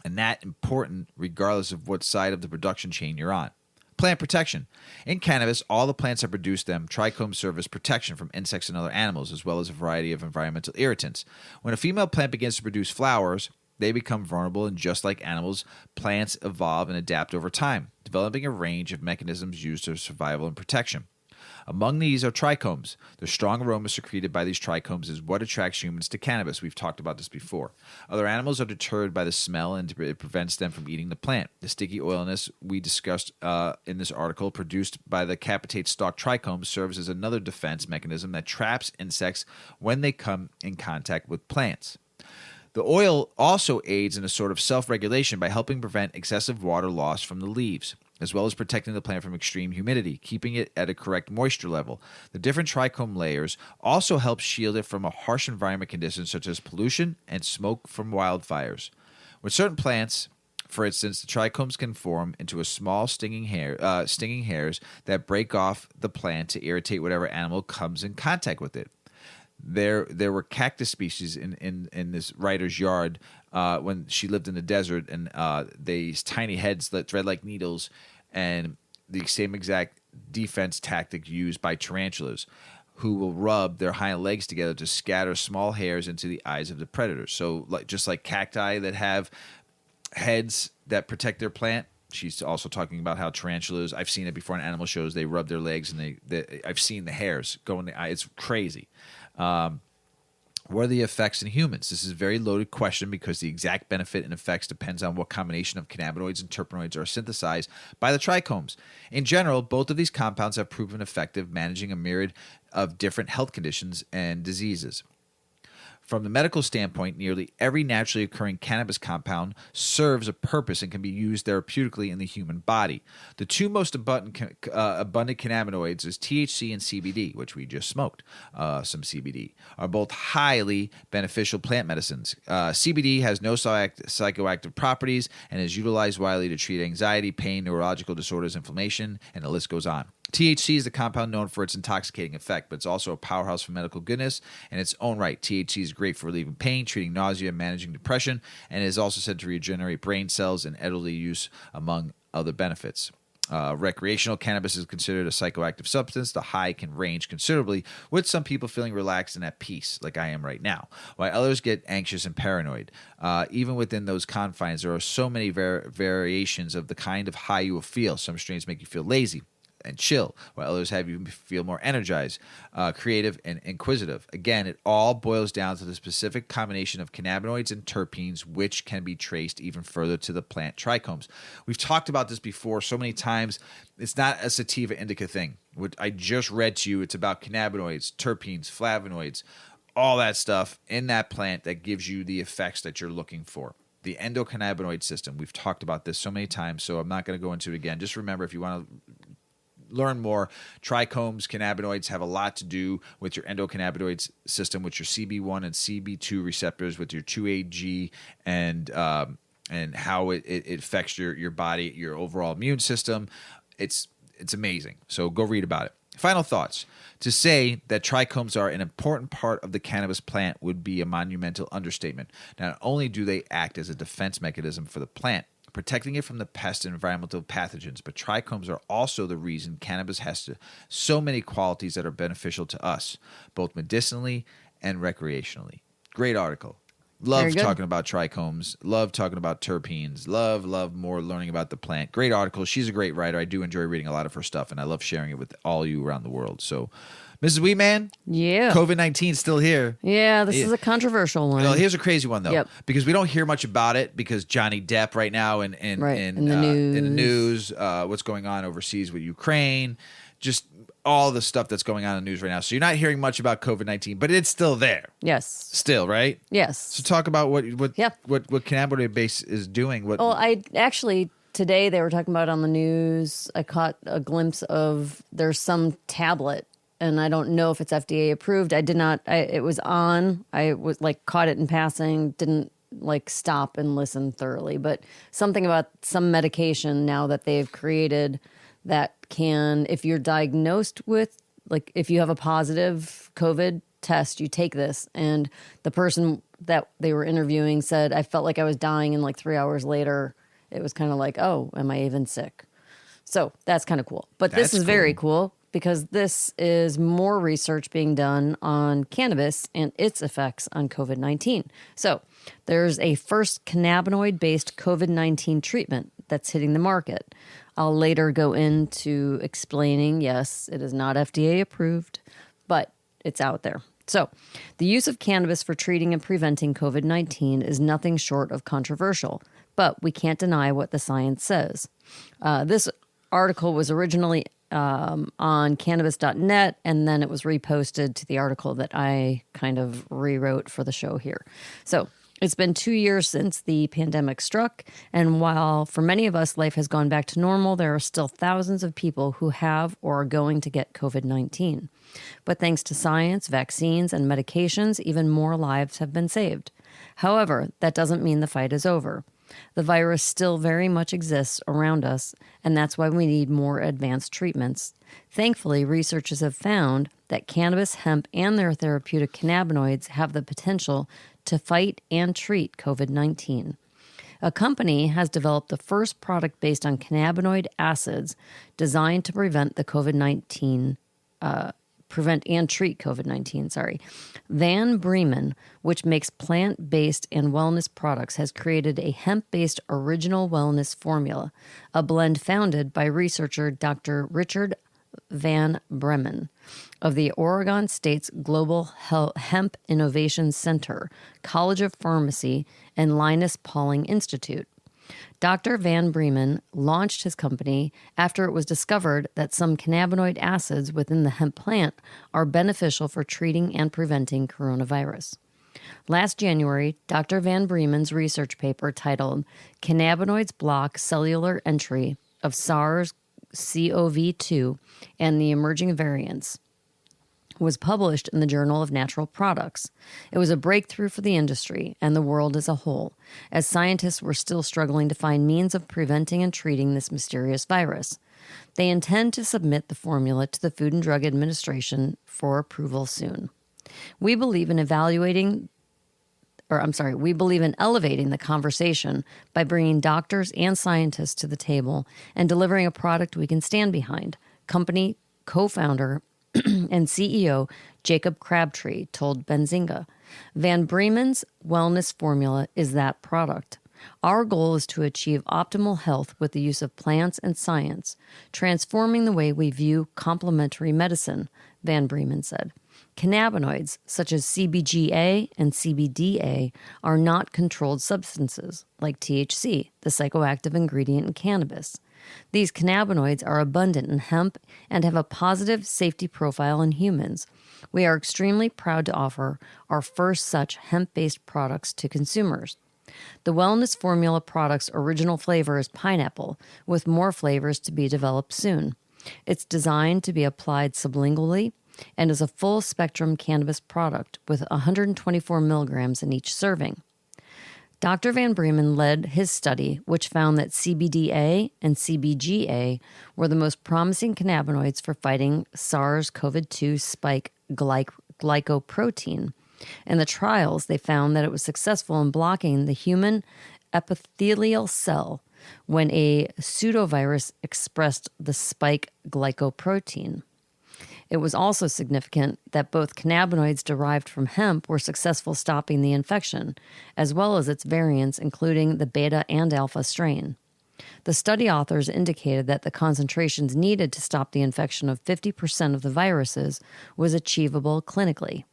and that important regardless of what side of the production chain you're on. Plant protection. In cannabis, all the plants that produce them, trichomes serve as protection from insects and other animals, as well as a variety of environmental irritants. When a female plant begins to produce flowers, they become vulnerable, and just like animals, plants evolve and adapt over time, developing a range of mechanisms used for survival and protection. Among these are trichomes. The strong aroma secreted by these trichomes is what attracts humans to cannabis. We've talked about this before. Other animals are deterred by the smell, and it prevents them from eating the plant. The sticky oiliness we discussed in this article, produced by the capitate stalk trichomes, serves as another defense mechanism that traps insects when they come in contact with plants. The oil also aids in a sort of self-regulation by helping prevent excessive water loss from the leaves, as well as protecting the plant from extreme humidity, keeping it at a correct moisture level. The different trichome layers also help shield it from a harsh environment conditions such as pollution and smoke from wildfires. With certain plants, for instance, the trichomes can form into a small stinging hairs that break off the plant to irritate whatever animal comes in contact with it. There were cactus species in this writer's yard when she lived in the desert, and these tiny heads that thread like needles, and the same exact defense tactic used by tarantulas, who will rub their hind legs together to scatter small hairs into the eyes of the predators. So, just like cacti that have heads that protect their plant, she's also talking about how tarantulas, I've seen it before in animal shows, they rub their legs and I've seen the hairs go in the eye. It's crazy. What are the effects in humans? This is a very loaded question because the exact benefit and effects depends on what combination of cannabinoids and terpenoids are synthesized by the trichomes. In general, both of these compounds have proven effective managing a myriad of different health conditions and diseases. From the medical standpoint, nearly every naturally occurring cannabis compound serves a purpose and can be used therapeutically in the human body. The two most abundant cannabinoids is THC and CBD, which we just smoked some CBD, are both highly beneficial plant medicines. CBD has no psychoactive properties and is utilized widely to treat anxiety, pain, neurological disorders, inflammation, and the list goes on. THC is the compound known for its intoxicating effect, but it's also a powerhouse for medical goodness in its own right. THC is great for relieving pain, treating nausea, managing depression, and is also said to regenerate brain cells in elderly use, among other benefits. Recreational cannabis is considered a psychoactive substance. The high can range considerably, with some people feeling relaxed and at peace, like I am right now, while others get anxious and paranoid. Even within those confines, there are so many variations of the kind of high you will feel. Some strains make you feel lazy. and chill, while others have you feel more energized, creative, and inquisitive. Again, it all boils down to the specific combination of cannabinoids and terpenes, which can be traced even further to the plant trichomes. We've talked about this before so many times. It's not a sativa indica thing. What I just read to you, it's about cannabinoids, terpenes, flavonoids, all that stuff in that plant that gives you the effects that you're looking for. The endocannabinoid system. We've talked about this so many times, so I'm not going to go into it again. Just remember, if you want to learn more, trichomes, cannabinoids have a lot to do with your endocannabinoid system, with your CB1 and CB2 receptors, with your 2AG, and how it affects your body, your overall immune system. It's amazing. So go read about it. Final thoughts. To say that trichomes are an important part of the cannabis plant would be a monumental understatement. Not only do they act as a defense mechanism for the plant, protecting it from the pest and environmental pathogens, but trichomes are also the reason cannabis has so many qualities that are beneficial to us, both medicinally and recreationally. Great article. Love talking about trichomes. Love talking about terpenes. Love more learning about the plant. Great article. She's a great writer. I do enjoy reading a lot of her stuff, and I love sharing it with all you around the world. So, Mrs. Weedman? Yeah. COVID-19 is still here. Yeah, this is a controversial one. Well, here's a crazy one, though. Yep. Because we don't hear much about it because Johnny Depp right now in the news, what's going on overseas with Ukraine, just all the stuff that's going on in the news right now. So you're not hearing much about COVID-19, but it's still there. Yes. Still, right? Yes. So talk about what cannabinoid base is doing. Well, I actually today they were talking about it on the news. I caught a glimpse of there's some tablet, and I don't know if it's FDA approved. I did not. It was on. I was caught it in passing. Didn't stop and listen thoroughly, but something about some medication now that they've created that can, if you're diagnosed with, if you have a positive COVID test, you take this. And the person that they were interviewing said, I felt like I was dying, and 3 hours later, it was kind of oh, am I even sick? So that's kind of cool. But this is very cool because this is more research being done on cannabis and its effects on COVID-19. So there's a first cannabinoid-based COVID-19 treatment that's hitting the market. I'll later go into explaining, yes, it is not FDA approved, but it's out there. So the use of cannabis for treating and preventing COVID-19 is nothing short of controversial, but we can't deny what the science says. This article was originally on cannabis.net, and then it was reposted to the article that I kind of rewrote for the show here. So it's been 2 years since the pandemic struck, and while for many of us life has gone back to normal, there are still thousands of people who have or are going to get COVID-19. But thanks to science, vaccines, and medications, even more lives have been saved. However, that doesn't mean the fight is over. The virus still very much exists around us, and that's why we need more advanced treatments. Thankfully, researchers have found that cannabis, hemp, and their therapeutic cannabinoids have the potential to fight and treat COVID-19. A company has developed the first product based on cannabinoid acids designed to prevent and treat COVID-19. Van Bremen, which makes plant-based and wellness products, has created a hemp-based original wellness formula, a blend founded by researcher Dr. Richard Van Bremen of the Oregon State's Global Hemp Innovation Center, College of Pharmacy, and Linus Pauling Institute. Dr. Van Bremen launched his company after it was discovered that some cannabinoid acids within the hemp plant are beneficial for treating and preventing coronavirus. Last January, Dr. Van Bremen's research paper titled Cannabinoids Block Cellular Entry of SARS-CoV-2 and the Emerging Variants was published in the Journal of Natural Products. It was a breakthrough for the industry and the world as a whole, as scientists were still struggling to find means of preventing and treating this mysterious virus. They intend to submit the formula to the Food and Drug Administration for approval soon. We believe in elevating the conversation by bringing doctors and scientists to the table and delivering a product we can stand behind, company co-founder and CEO Jacob Crabtree told Benzinga. Van Bremen's wellness formula is that product. Our goal is to achieve optimal health with the use of plants and science, transforming the way we view complementary medicine, Van Bremen said. Cannabinoids, such as CBGA and CBDA, are not controlled substances, like THC, the psychoactive ingredient in cannabis. These cannabinoids are abundant in hemp and have a positive safety profile in humans. We are extremely proud to offer our first such hemp-based products to consumers. The Wellness Formula product's original flavor is pineapple, with more flavors to be developed soon. It's designed to be applied sublingually and is a full-spectrum cannabis product with 124 milligrams in each serving. Dr. Van Bremen led his study, which found that CBDA and CBGA were the most promising cannabinoids for fighting SARS-CoV-2 spike glycoprotein. In the trials, they found that it was successful in blocking the human epithelial cell when a pseudovirus expressed the spike glycoprotein. It was also significant that both cannabinoids derived from hemp were successful stopping the infection, as well as its variants, including the beta and alpha strain. The study authors indicated that the concentrations needed to stop the infection of 50% of the viruses was achievable clinically.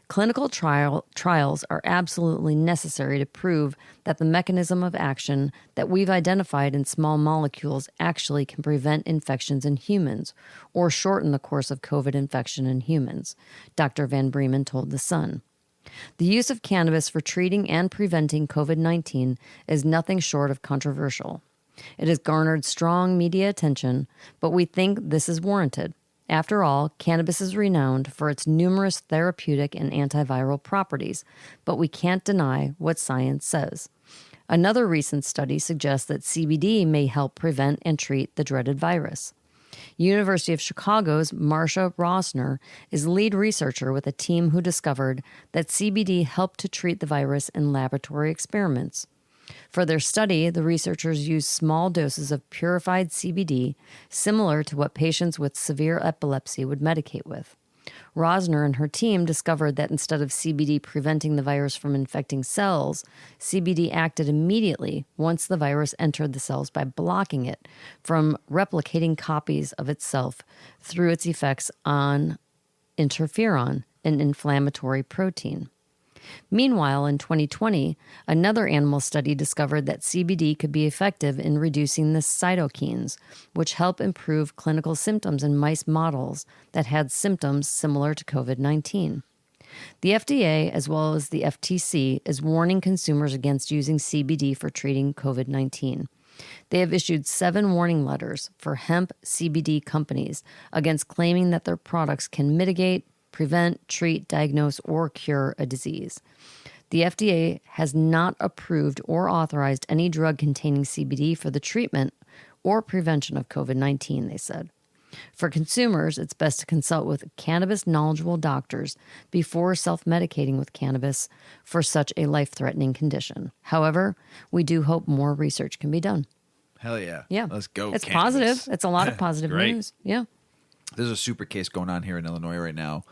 Clinical trials are absolutely necessary to prove that the mechanism of action that we've identified in small molecules actually can prevent infections in humans or shorten the course of COVID infection in humans, Dr. Van Bremen told The Sun. The use of cannabis for treating and preventing COVID-19 is nothing short of controversial. It has garnered strong media attention, but we think this is warranted. After all, cannabis is renowned for its numerous therapeutic and antiviral properties, but we can't deny what science says. Another recent study suggests that CBD may help prevent and treat the dreaded virus. University of Chicago's Marcia Rosner is lead researcher with a team who discovered that CBD helped to treat the virus in laboratory experiments. For their study, the researchers used small doses of purified CBD, similar to what patients with severe epilepsy would medicate with. Rosner and her team discovered that instead of CBD preventing the virus from infecting cells, CBD acted immediately once the virus entered the cells by blocking it from replicating copies of itself through its effects on interferon, an inflammatory protein. Meanwhile, in 2020, another animal study discovered that CBD could be effective in reducing the cytokines, which help improve clinical symptoms in mice models that had symptoms similar to COVID-19. The FDA, as well as the FTC, is warning consumers against using CBD for treating COVID-19. They have issued 7 warning letters for hemp CBD companies against claiming that their products can mitigate, prevent, treat, diagnose, or cure a disease. The FDA has not approved or authorized any drug containing CBD for the treatment or prevention of COVID-19, they said. For consumers, it's best to consult with cannabis-knowledgeable doctors before self-medicating with cannabis for such a life-threatening condition. However, we do hope more research can be done. Hell yeah. Yeah. Let's go. It's cannabis. Positive. It's a lot of positive news. Yeah. There's a super case going on here in Illinois right now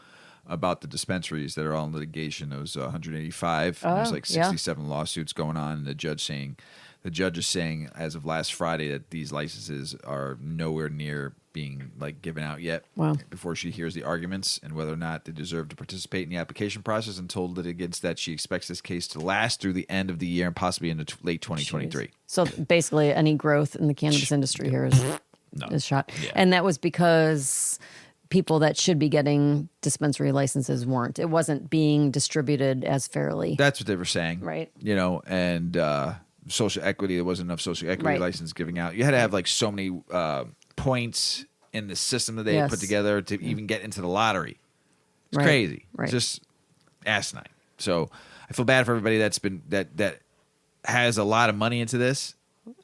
about the dispensaries that are all in litigation. It was 185. There's like 67 lawsuits going on. And the judge is saying as of last Friday that these licenses are nowhere near being like given out yet. Wow. Before she hears the arguments and whether or not they deserve to participate in the application process, and told litigants that she expects this case to last through the end of the year and possibly into late 2023. Jeez. So basically any growth in the cannabis industry here is shot. Yeah. And that was because people that should be getting dispensary licenses weren't. It wasn't being distributed as fairly. That's what they were saying. Right. You know, and social equity, there wasn't enough social equity license giving out. You had to have like so many points in the system that they put together to even get into the lottery. It's crazy. Right. It's just asinine. So I feel bad for everybody that's been that has a lot of money into this.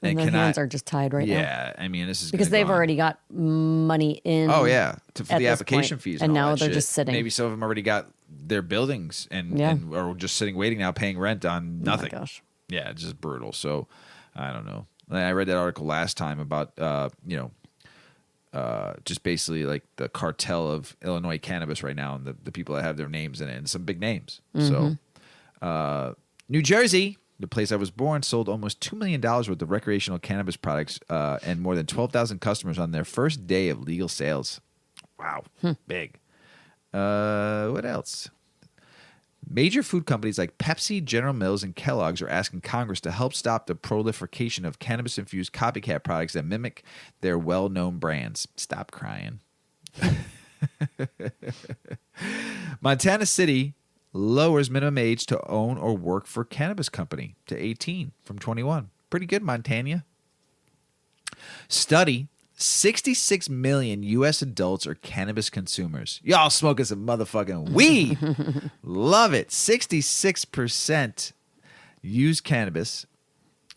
And their hands are just tied right now. Yeah, I mean, this is because they've already got money in. Oh yeah, for the application fees, and now they're just sitting. Maybe some of them already got their buildings and are just sitting waiting now, paying rent on nothing. Oh my gosh. Yeah, it's just brutal. So I don't know. I read that article last time about just basically like the cartel of Illinois cannabis right now and the people that have their names in it and some big names. Mm-hmm. So New Jersey. the place I was born, sold almost $2 million worth of recreational cannabis products and more than 12,000 customers on their first day of legal sales. Wow. Big. What else? Major food companies like Pepsi, General Mills, and Kellogg's are asking Congress to help stop the proliferation of cannabis-infused copycat products that mimic their well-known brands. Stop crying. Montana City lowers minimum age to own or work for cannabis company to 18 from 21. Pretty good, Montana. Study: 66 million U.S. adults are cannabis consumers. Y'all smoking some motherfucking weed. Love it. 66% use cannabis.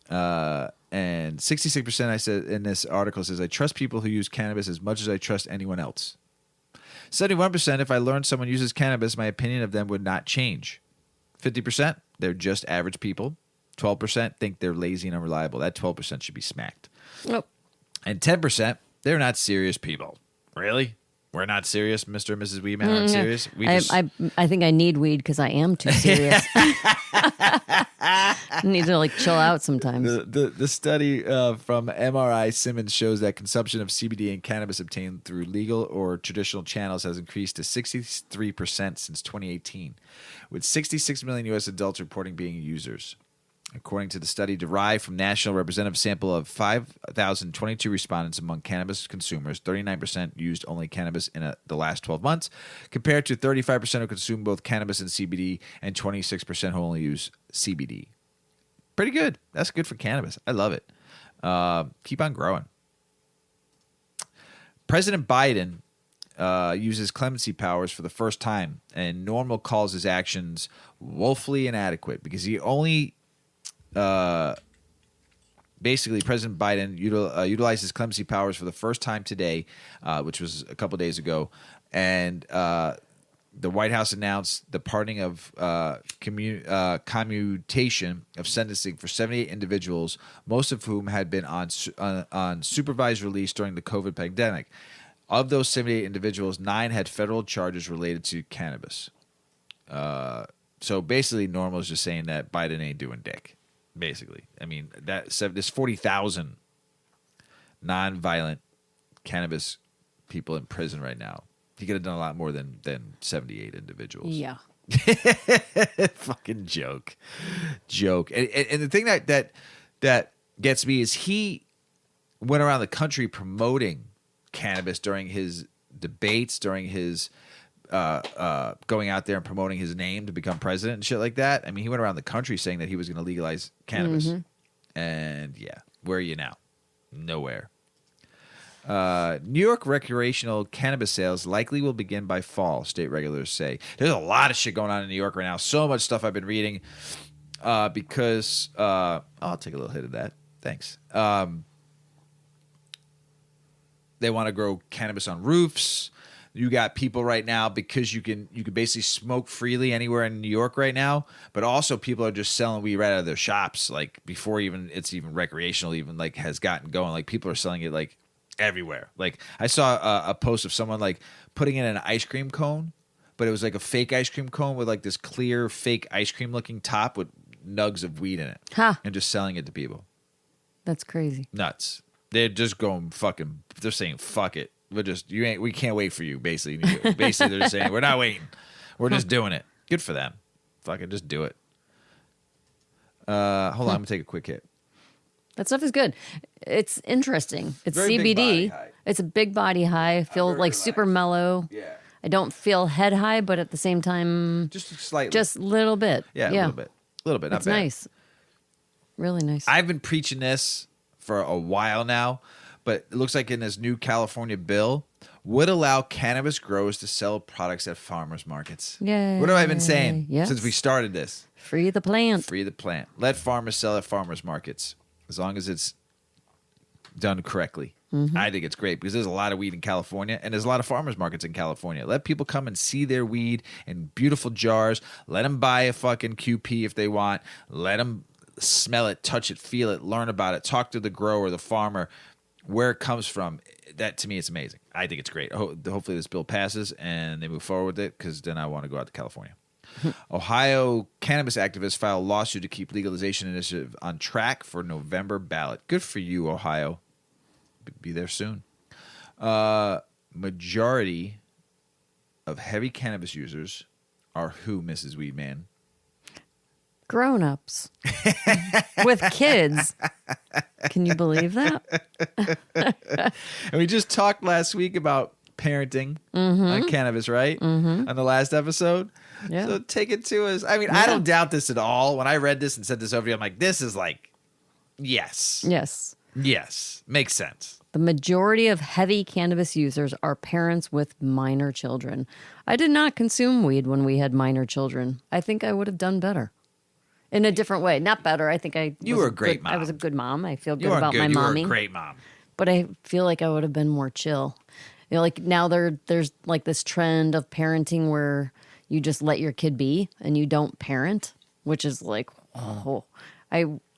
And 66%, I said in this article, says, I trust people who use cannabis as much as I trust anyone else. 71%, if I learned someone uses cannabis, my opinion of them would not change. 50%, they're just average people. 12% think they're lazy and unreliable. That 12% should be smacked. Nope. And 10%, they're not serious people. Really? We're not serious, Mr. and Mrs. Weedman aren't serious? I think I need weed because I am too serious. I need to chill out sometimes. The study from MRI Simmons shows that consumption of CBD and cannabis obtained through legal or traditional channels has increased to 63% since 2018, with 66 million U.S. adults reporting being users. According to the study derived from national representative sample of 5,022 respondents among cannabis consumers, 39% used only cannabis in the last 12 months, compared to 35% who consume both cannabis and CBD, and 26% who only use CBD. Pretty good. That's good for cannabis. I love it. Keep on growing. President Biden uses clemency powers for the first time, and Normal calls his actions woefully inadequate because he only... basically, President Biden utilizes clemency powers for the first time today, which was a couple days ago, and the White House announced the pardoning of commutation of sentencing for 78 individuals, most of whom had been on supervised release during the COVID pandemic. Of those 78 individuals, 9 had federal charges related to cannabis. So basically, Normal is just saying that Biden ain't doing dick. Basically, I mean, there's 40,000 non-violent cannabis people in prison right now. He could have done a lot more than 78 individuals. Yeah. Fucking joke. And the thing that gets me is he went around the country promoting cannabis during his debates, during his going out there and promoting his name to become president and shit like that. I mean, he went around the country saying that he was going to legalize cannabis. Mm-hmm. And yeah, where are you now? Nowhere. New York recreational cannabis sales likely will begin by fall, state regulators say. There's a lot of shit going on in New York right now. So much stuff I've been reading because I'll take a little hit of that. Thanks. They want to grow cannabis on roofs. You got people right now because you can basically smoke freely anywhere in New York right now, but also people are just selling weed right out of their shops, like before it's even recreational, even like has gotten going. Like people are selling it like everywhere. Like I saw a post of someone like putting it in an ice cream cone, but it was like a fake ice cream cone with like this clear fake ice cream looking top with nugs of weed in it, and just selling it to people. That's crazy. Nuts. They're just going fucking. They're saying fuck it. We can't wait for you, basically. Basically, they're saying, we're not waiting. We're just doing it. Good for them. Fucking just do it. Hold on, I'm going to take a quick hit. That stuff is good. It's interesting. It's very CBD. It's a big body high. I feel like relaxed. super mellow. Yeah. I don't feel head high, but at the same time... Just slightly. Just a little bit. Yeah, a little bit. A little bit, not It's bad. nice. Really nice. I've been preaching this for a while now, but it looks like in this new California bill would allow cannabis growers to sell products at farmers markets. Yay. What have I been saying Yes. since we started this? Free the plant. Free the plant. Let farmers sell at farmers markets as long as it's done correctly. Mm-hmm. I think it's great because there's a lot of weed in California and there's a lot of farmers markets in California. Let people come and see their weed in beautiful jars. Let them buy a fucking QP if they want. Let them smell it, touch it, feel it, learn about it, talk to the grower, the farmer, where it comes from. That, to me, it's amazing. I think it's great. Hopefully this bill passes and they move forward with it because then I want to go out to California. Ohio cannabis activists file a lawsuit to keep legalization initiative on track for November ballot. Good for you, Ohio. Be there soon. Majority of heavy cannabis users are who, Mrs. Weedman? Grown-ups with kids. Can you believe that? And we just talked last week about parenting on cannabis, right? On the last episode. Yeah. So take it to us. I mean, I don't doubt this at all. When I read this and said this over to you, I'm like, this is like, yes. Yes. Makes sense. The majority of heavy cannabis users are parents with minor children. I did not consume weed when we had minor children. I think I would have done better. In a different way. Not better. I think you were a great mom. I was a good mom. I feel good about my mommy. You were a great mom. But I feel like I would have been more chill. You know, like now there's like this trend of parenting where you just let your kid be and you don't parent, which is like,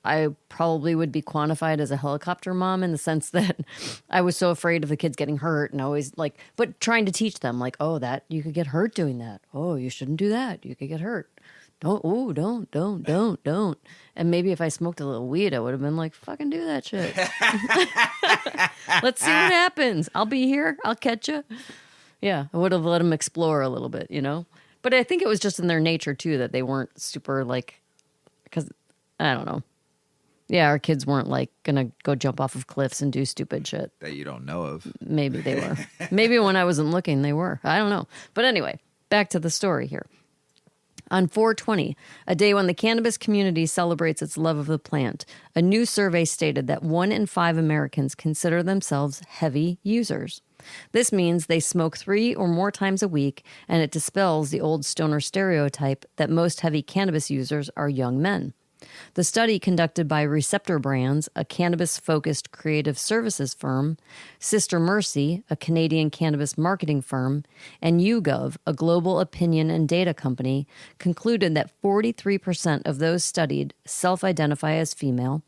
I probably would be quantified as a helicopter mom in the sense that I was so afraid of the kids getting hurt and always like, but trying to teach them like, oh, that you could get hurt doing that. Oh, you shouldn't do that. You could get hurt. Don't. And maybe if I smoked a little weed, I would have been like, fucking do that shit. Let's see what happens. I'll be here. I'll catch you. Yeah, I would have let them explore a little bit, you know? But I think it was just in their nature, too, that they weren't super, like, because, I don't know. Yeah, our kids weren't, like, going to go jump off of cliffs and do stupid shit. That you don't know of. Maybe they were. Maybe when I wasn't looking, they were. I don't know. But anyway, back to the story here. On 4/20, a day when the cannabis community celebrates its love of the plant, a new survey stated that 1 in 5 Americans consider themselves heavy users. This means they smoke 3 or more times a week, and it dispels the old stoner stereotype that most heavy cannabis users are young men. The study, conducted by Receptor Brands, a cannabis-focused creative services firm, Sister Mercy, a Canadian cannabis marketing firm, and YouGov, a global opinion and data company, concluded that 43% of those studied self-identify as female,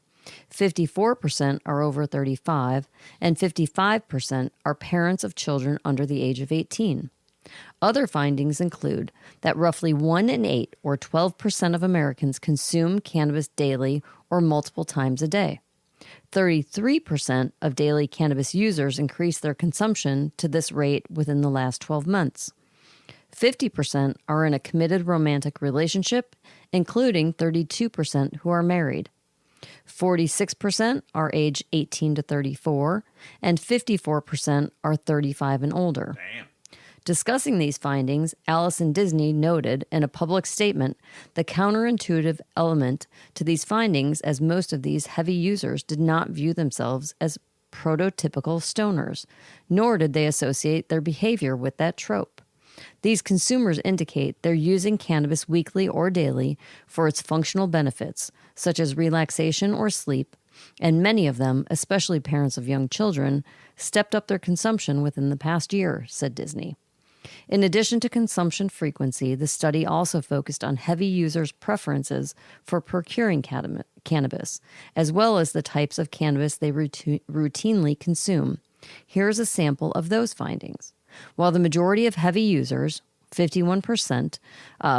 54% are over 35, and 55% are parents of children under the age of 18. Other findings include that roughly 1 in 8, or 12% of Americans, consume cannabis daily or multiple times a day. 33% of daily cannabis users increased their consumption to this rate within the last 12 months. 50% are in a committed romantic relationship, including 32% who are married. 46% are age 18 to 34, and 54% are 35 and older. Damn. Discussing these findings, Allison Disney noted in a public statement the counterintuitive element to these findings, as most of these heavy users did not view themselves as prototypical stoners, nor did they associate their behavior with that trope. These consumers indicate they're using cannabis weekly or daily for its functional benefits, such as relaxation or sleep, and many of them, especially parents of young children, stepped up their consumption within the past year, said Disney. In addition to consumption frequency, the study also focused on heavy users' preferences for procuring cannabis, as well as the types of cannabis they routinely consume. Here's a sample of those findings. While the majority of heavy users, 51%,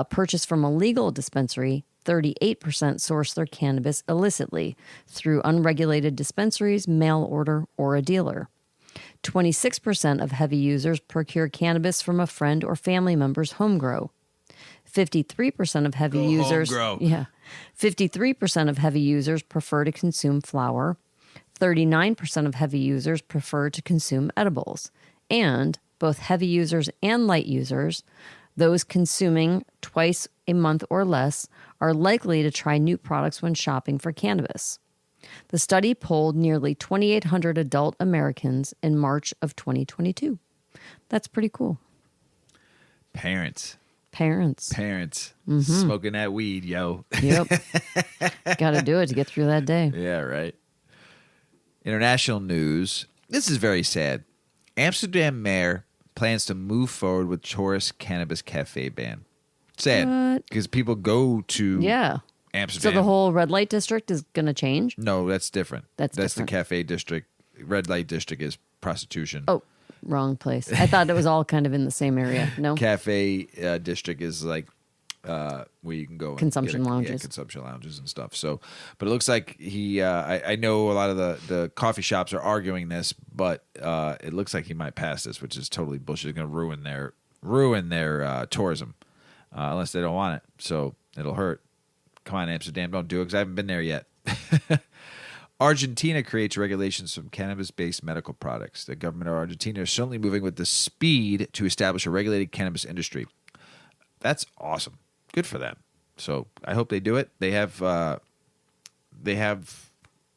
purchase from a legal dispensary, 38% source their cannabis illicitly through unregulated dispensaries, mail order, or a dealer. 26% of heavy users procure cannabis from a friend or family member's home grow. 53% of heavy users, 53% of heavy users prefer to consume flower. 39% of heavy users prefer to consume edibles. And both heavy users and light users, those consuming twice a month or less, are likely to try new products when shopping for cannabis. The study polled nearly 2,800 adult Americans in March of 2022. That's pretty cool. Parents. Mm-hmm. Smoking that weed, yo. Yep. Got to do it to get through that day. Yeah, right. International news. This is very sad. Amsterdam mayor plans to move forward with tourist cannabis cafe ban. Sad. Because people go to Amsterdam. So the whole red light district is going to change? No, that's different. That's different. The cafe district. Red light district is prostitution. Oh, wrong place. I thought it was all kind of in the same area. No? Cafe district is like where you can go and consumption lounges. Yeah, consumption lounges and stuff. So, but it looks like I know a lot of the coffee shops are arguing this, but it looks like he might pass this, which is totally bullshit. It's going to ruin their tourism unless they don't want it. So it'll hurt. Come on, Amsterdam, don't do it because I haven't been there yet. Argentina creates regulations from cannabis-based medical products. The government of Argentina is certainly moving with the speed to establish a regulated cannabis industry. That's awesome. Good for them. So I hope they do it. They have,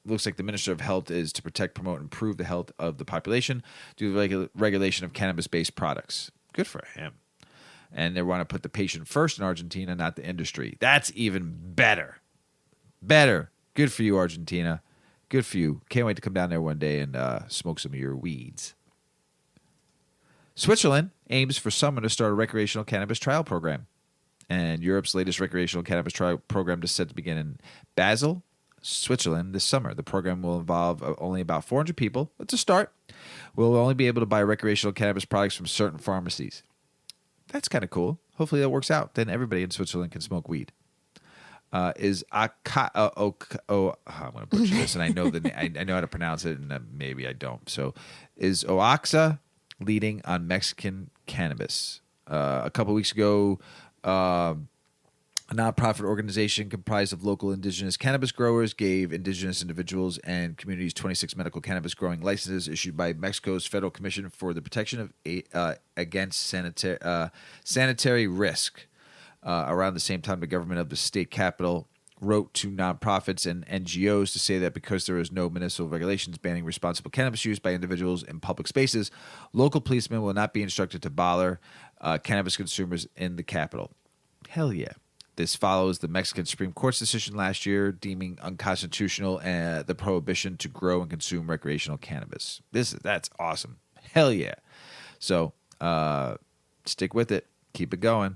looks like the Minister of Health is to protect, promote, and improve the health of the population through the regulation of cannabis-based products. Good for him. And they want to put the patient first in Argentina, not the industry. That's even better. Better. Good for you, Argentina. Good for you. Can't wait to come down there one day and smoke some of your weeds. Switzerland aims for summer to start a recreational cannabis trial program. And Europe's latest recreational cannabis trial program is set to begin in Basel, Switzerland this summer. The program will involve only about 400 people. It's a start. We'll only be able to buy recreational cannabis products from certain pharmacies. That's kind of cool. Hopefully that works out. Then everybody in Switzerland can smoke weed. I'm going to butcher this, and I know I know how to pronounce it, and maybe I don't. So, is Oaxaca leading on Mexican cannabis? A couple weeks ago, a nonprofit organization comprised of local indigenous cannabis growers gave indigenous individuals and communities 26 medical cannabis growing licenses issued by Mexico's Federal Commission for the Protection of Against Sanitary Risk. Around the same time, the government of the state capital wrote to nonprofits and NGOs to say that because there is no municipal regulations banning responsible cannabis use by individuals in public spaces, local policemen will not be instructed to bother cannabis consumers in the capital. Hell yeah. This follows the Mexican Supreme Court's decision last year deeming unconstitutional the prohibition to grow and consume recreational cannabis. That's awesome. Hell yeah. So stick with it. Keep it going.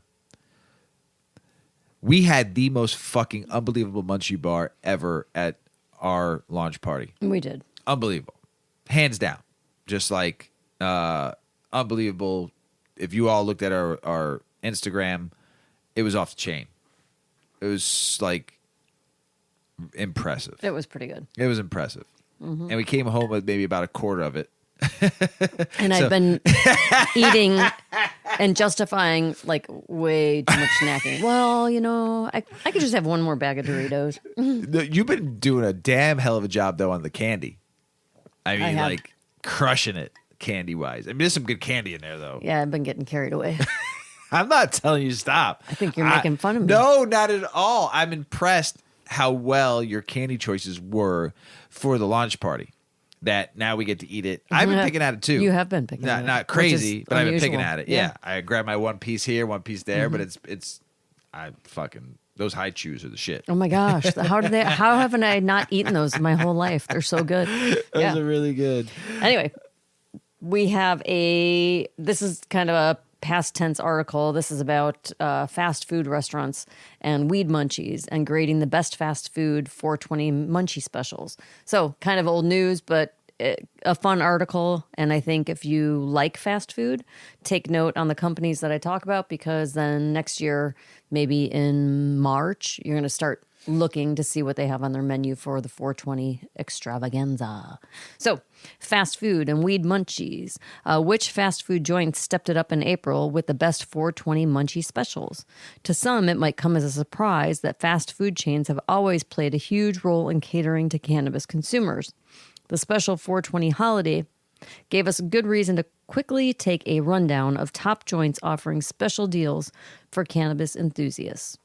We had the most fucking unbelievable munchie bar ever at our launch party. We did. Unbelievable. Hands down. Just like unbelievable. If you all looked at our Instagram, it was off the chain. It was like impressive. It was pretty good. It was impressive. Mm-hmm. And we came home with maybe about a quarter of it. And I've been eating and justifying like way too much snacking. Well, I could just have one more bag of Doritos. You've been doing a damn hell of a job though on the candy. I mean, like crushing it candy wise. I mean, there's some good candy in there though. Yeah, I've been getting carried away. I'm not telling you to stop. I think you're making fun of me. No, not at all. I'm impressed how well your candy choices were for the launch party. That now we get to eat it. I've been picking at it too. You have been picking at it. Not crazy, but I've been picking at it. Yeah. I grab my one piece here, one piece there, but I fucking, those high chews are the shit. Oh my gosh. How haven't I not eaten those my whole life? They're so good. Those are really good. Anyway, we have this is kind of a past tense article. This is about fast food restaurants and weed munchies and grading the best fast food 420 munchie specials. So kind of old news, but a fun article. And I think if you like fast food, take note on the companies that I talk about, because then next year, maybe in March, you're going to start looking to see what they have on their menu for the 420 extravaganza. So, fast food and weed munchies. Which fast food joints stepped it up in April with the best 420 munchie specials? To some, it might come as a surprise that fast food chains have always played a huge role in catering to cannabis consumers. The special 420 holiday gave us a good reason to quickly take a rundown of top joints offering special deals for cannabis enthusiasts.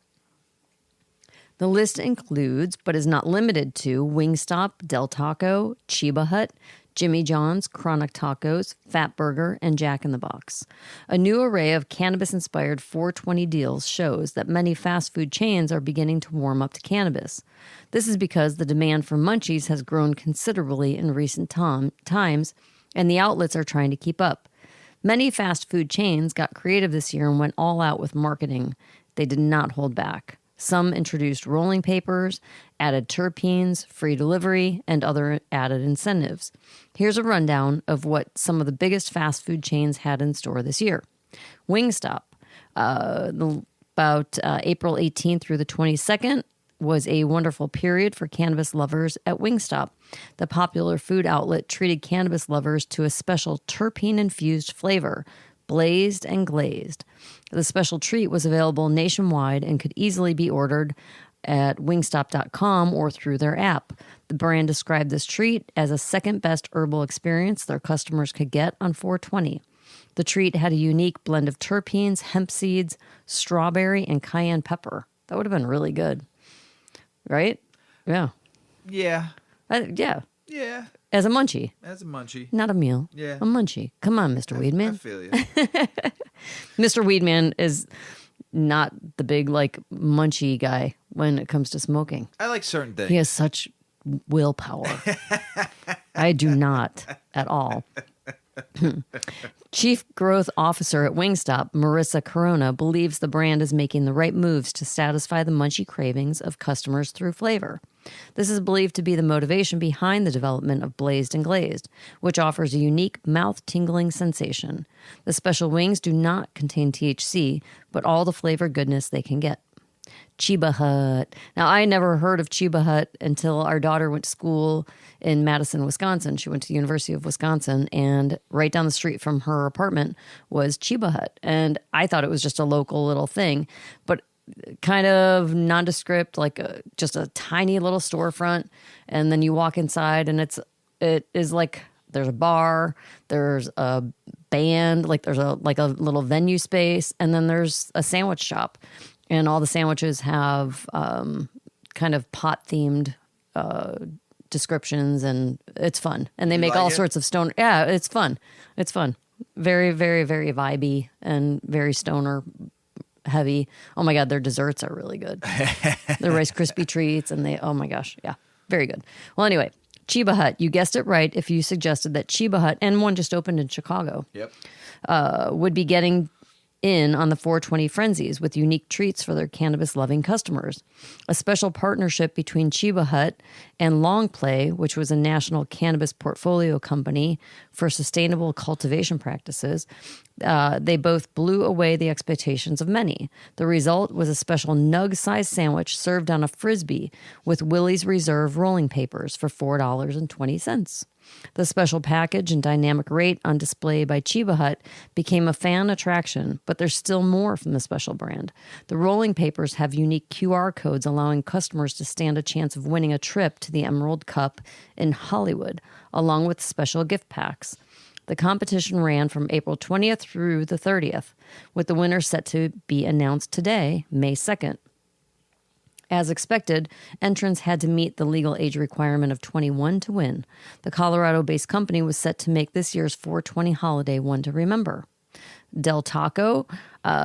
The list includes, but is not limited to, Wingstop, Del Taco, Chiba Hut, Jimmy John's, Chronic Tacos, Fat Burger, and Jack in the Box. A new array of cannabis-inspired 420 deals shows that many fast food chains are beginning to warm up to cannabis. This is because the demand for munchies has grown considerably in recent times, and the outlets are trying to keep up. Many fast food chains got creative this year and went all out with marketing. They did not hold back. Some introduced rolling papers, added terpenes, free delivery, and other added incentives. Here's a rundown of what some of the biggest fast food chains had in store this year. Wingstop. The About April 18th through the 22nd was a wonderful period for cannabis lovers at Wingstop. The popular food outlet treated cannabis lovers to a special terpene-infused flavor, blazed and glazed. The special treat was available nationwide and could easily be ordered at wingstop.com or through their app. The brand described this treat as a second-best herbal experience their customers could get on 420. The treat had a unique blend of terpenes, hemp seeds, strawberry, and cayenne pepper. That would have been really good. Right? Yeah. Yeah. Yeah. Yeah. As a munchie. As a munchie. Not a meal. Yeah. A munchie. Come on, Mr. Weedman. I feel you. Mr. Weedman is not the big, like, munchie guy when it comes to smoking. I like certain things. He has such willpower. I do not at all. Chief Growth Officer at Wingstop, Marissa Corona, believes the brand is making the right moves to satisfy the munchie cravings of customers through flavor. This is believed to be the motivation behind the development of Blazed and Glazed, which offers a unique mouth-tingling sensation. The special wings do not contain THC, but all the flavor goodness they can get. Chiba Hut. Now, I never heard of Chiba Hut until our daughter went to school in Madison, Wisconsin. She went to the University of Wisconsin, and right down the street from her apartment was Chiba Hut. And I thought it was just a local little thing, but kind of nondescript, like just a tiny little storefront. And then you walk inside, and it is like there's a bar, there's a band, like there's a little venue space, and then there's a sandwich shop. And all the sandwiches have kind of pot-themed descriptions, and it's fun. And they make all sorts of stoner. Yeah, it's fun. It's fun. Very, very, very vibey and very stoner heavy. Oh my God, their desserts are really good. The Rice Krispie treats, and oh my gosh, yeah, very good. Well, anyway, Chiba Hut. You guessed it right if you suggested that Chiba Hut, and one just opened in Chicago, would be getting in on the 420 frenzies with unique treats for their cannabis-loving customers. A special partnership between Chiba Hut and Long Play, which was a national cannabis portfolio company for sustainable cultivation practices, they both blew away the expectations of many. The result was a special nug-sized sandwich served on a Frisbee with Willie's Reserve rolling papers for $4.20. The special package and dynamic rate on display by Chiba Hut became a fan attraction, but there's still more from the special brand. The rolling papers have unique QR codes allowing customers to stand a chance of winning a trip to the Emerald Cup in Hollywood, along with special gift packs. The competition ran from April 20th through the 30th, with the winner set to be announced today, May 2nd. As expected, entrants had to meet the legal age requirement of 21 to win. The Colorado-based company was set to make this year's 420 holiday one to remember. Del Taco,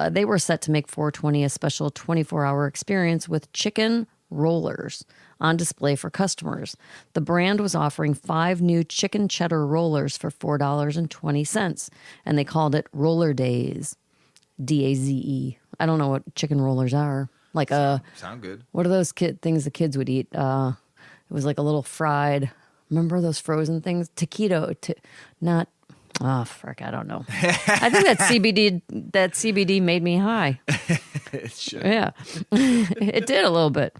they were set to make 420 a special 24-hour experience with chicken rollers on display for customers. The brand was offering 5 new chicken cheddar rollers for $4.20, and they called it Roller Days, D-A-Z-E. I don't know what chicken rollers are. Like sound good. What are those things the kids would eat? It was like a little fried. Remember those frozen things? Taquito, not. Oh frick, I don't know. I think that CBD made me high. It should. Yeah, it did a little bit.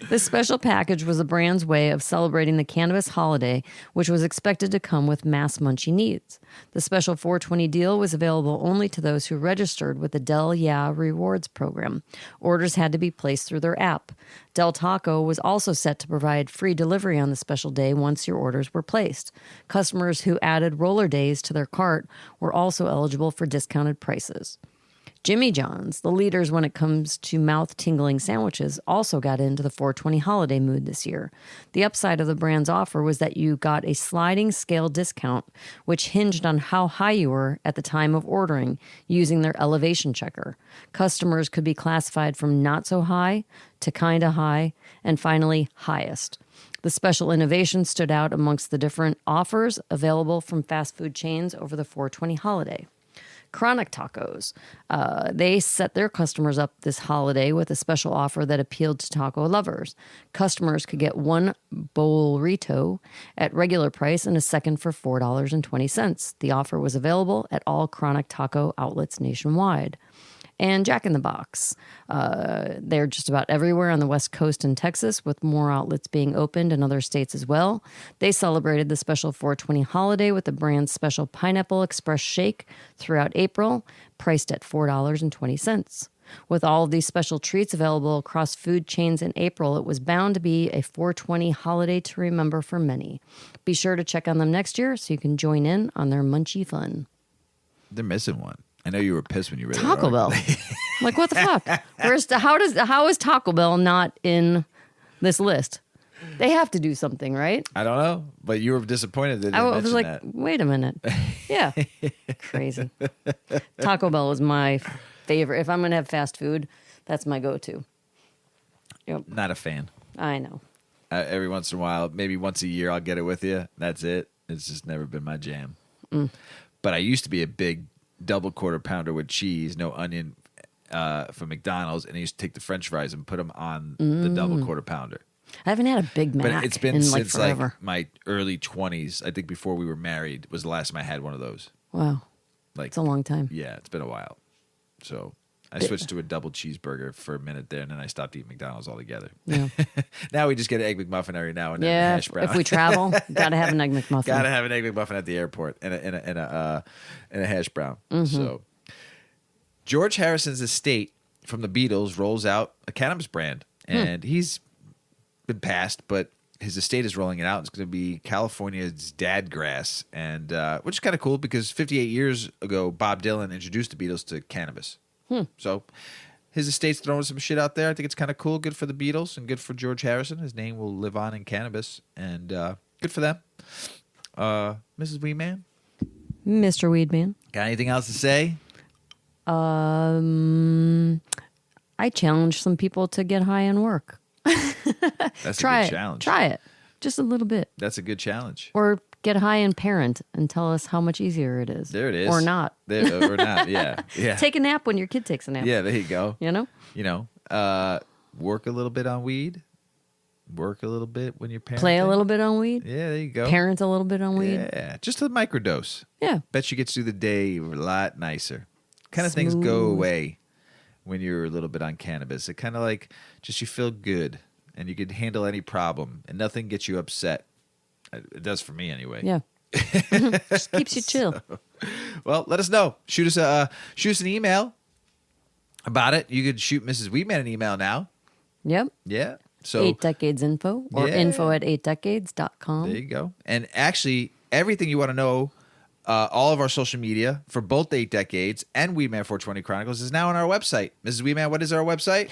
This special package was the brand's way of celebrating the cannabis holiday, which was expected to come with mass munchie needs. The special 420 deal was available only to those who registered with the Del Yeah Rewards program. Orders had to be placed through their app. Del Taco was also set to provide free delivery on the special day once your orders were placed. Customers who added roller days to their cart were also eligible for discounted prices. Jimmy John's, the leaders when it comes to mouth-tingling sandwiches, also got into the 420 holiday mood this year. The upside of the brand's offer was that you got a sliding scale discount, which hinged on how high you were at the time of ordering using their elevation checker. Customers could be classified from not so high to kinda high, and finally, highest. The special innovation stood out amongst the different offers available from fast food chains over the 420 holiday. Chronic Tacos. They set their customers up this holiday with a special offer that appealed to taco lovers. Customers could get 1 bolito at regular price and a second for $4.20. The offer was available at all Chronic Taco outlets nationwide. and Jack in the Box. They're just about everywhere on the West Coast and Texas, with more outlets being opened in other states as well. They celebrated the special 420 holiday with the brand's special Pineapple Express Shake throughout April, priced at $4.20. With all of these special treats available across food chains in April, it was bound to be a 420 holiday to remember for many. Be sure to check on them next year so you can join in on their munchy fun. They're missing one. I know you were pissed when you read Taco Bell. Like, what the fuck? How is Taco Bell not in this list? They have to do something, right? I don't know, but you were disappointed that they didn't mention like, that. Wait a minute. Yeah. Crazy. Taco Bell is my favorite. If I'm going to have fast food, that's my go-to. Yep. Not a fan. I know. Every once in a while, maybe once a year, I'll get it with you. That's it. It's just never been my jam. But I used to be a big double quarter pounder with cheese, no onion, from McDonald's, and I used to take the French fries and put them on the double quarter pounder. I haven't had a Big Mac. But it's been since forever. like my early 20s. I think before we were married was the last time I had one of those. Wow. Like, it's a long time. Yeah, it's been a while. So I switched to a double cheeseburger for a minute there, and then I stopped eating McDonald's altogether. Yeah. Now we just get an Egg McMuffin every now and then. Yeah, and a hash brown. if we travel, gotta have an Egg McMuffin. Gotta have an Egg McMuffin at the airport and a hash brown. So George Harrison's estate from the Beatles rolls out a cannabis brand, and he's been passed, but his estate is rolling it out. It's going to be California's Dadgrass, and which is kind of cool because 58 years ago, Bob Dylan introduced the Beatles to cannabis. So his estate's throwing some shit out there. I think it's kind of cool. Good for the Beatles and good for George Harrison. His name will live on in cannabis, and good for them. Mrs. Weedman? Mr. Weedman. Got anything else to say? I challenge some people to get high and work. That's a good challenge. Try it. Just a little bit. That's a good challenge. Or get high and parent and tell us how much easier it is. There it is. Or not. Or not, yeah. Take a nap when your kid takes a nap. Yeah, there you go. You know? Work a little bit on weed. Work a little bit when you're parenting. Play a little bit on weed. Yeah, there you go. Parent a little bit on weed. Yeah, just a microdose. Yeah. Bet you get through the day a lot nicer. Kind of things go away when you're a little bit on cannabis. It kind of like just you feel good and you can handle any problem and nothing gets you upset. It does for me anyway. Yeah. Just keeps you chill. Well, let us know. Shoot us an email about it. You could shoot Mrs. Weedman an email now. Yep. Yeah. So 8decades.info or info@8decades.com. There you go. And actually, everything you want to know, all of our social media for both the 8 Decades and Weedman 420 Chronicles is now on our website. Mrs. Weedman, what is our website?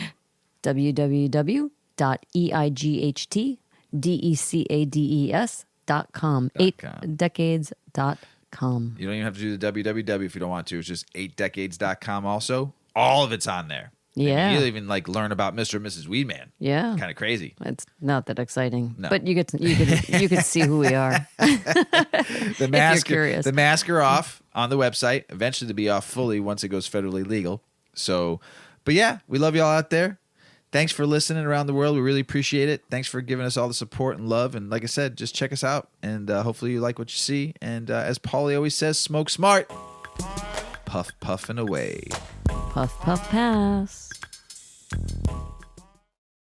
www.eightdecades.com. 8decades.com. You don't even have to do the www if you don't want to. It's just 8decades.com also. All of it's on there. Yeah. And you'll even learn about Mr. and Mrs. Weedman. Yeah. Kind of crazy. It's not that exciting. No. But you can see who we are. The mask, if you're curious. The masks are off on the website. Eventually to be off fully once it goes federally legal. So, but yeah, we love y'all out there. Thanks for listening around the world. We really appreciate it. Thanks for giving us all the support and love. And like I said, just check us out. And hopefully you like what you see. And as Paulie always says, smoke smart. Puff, puff, and away. Puff, puff, pass.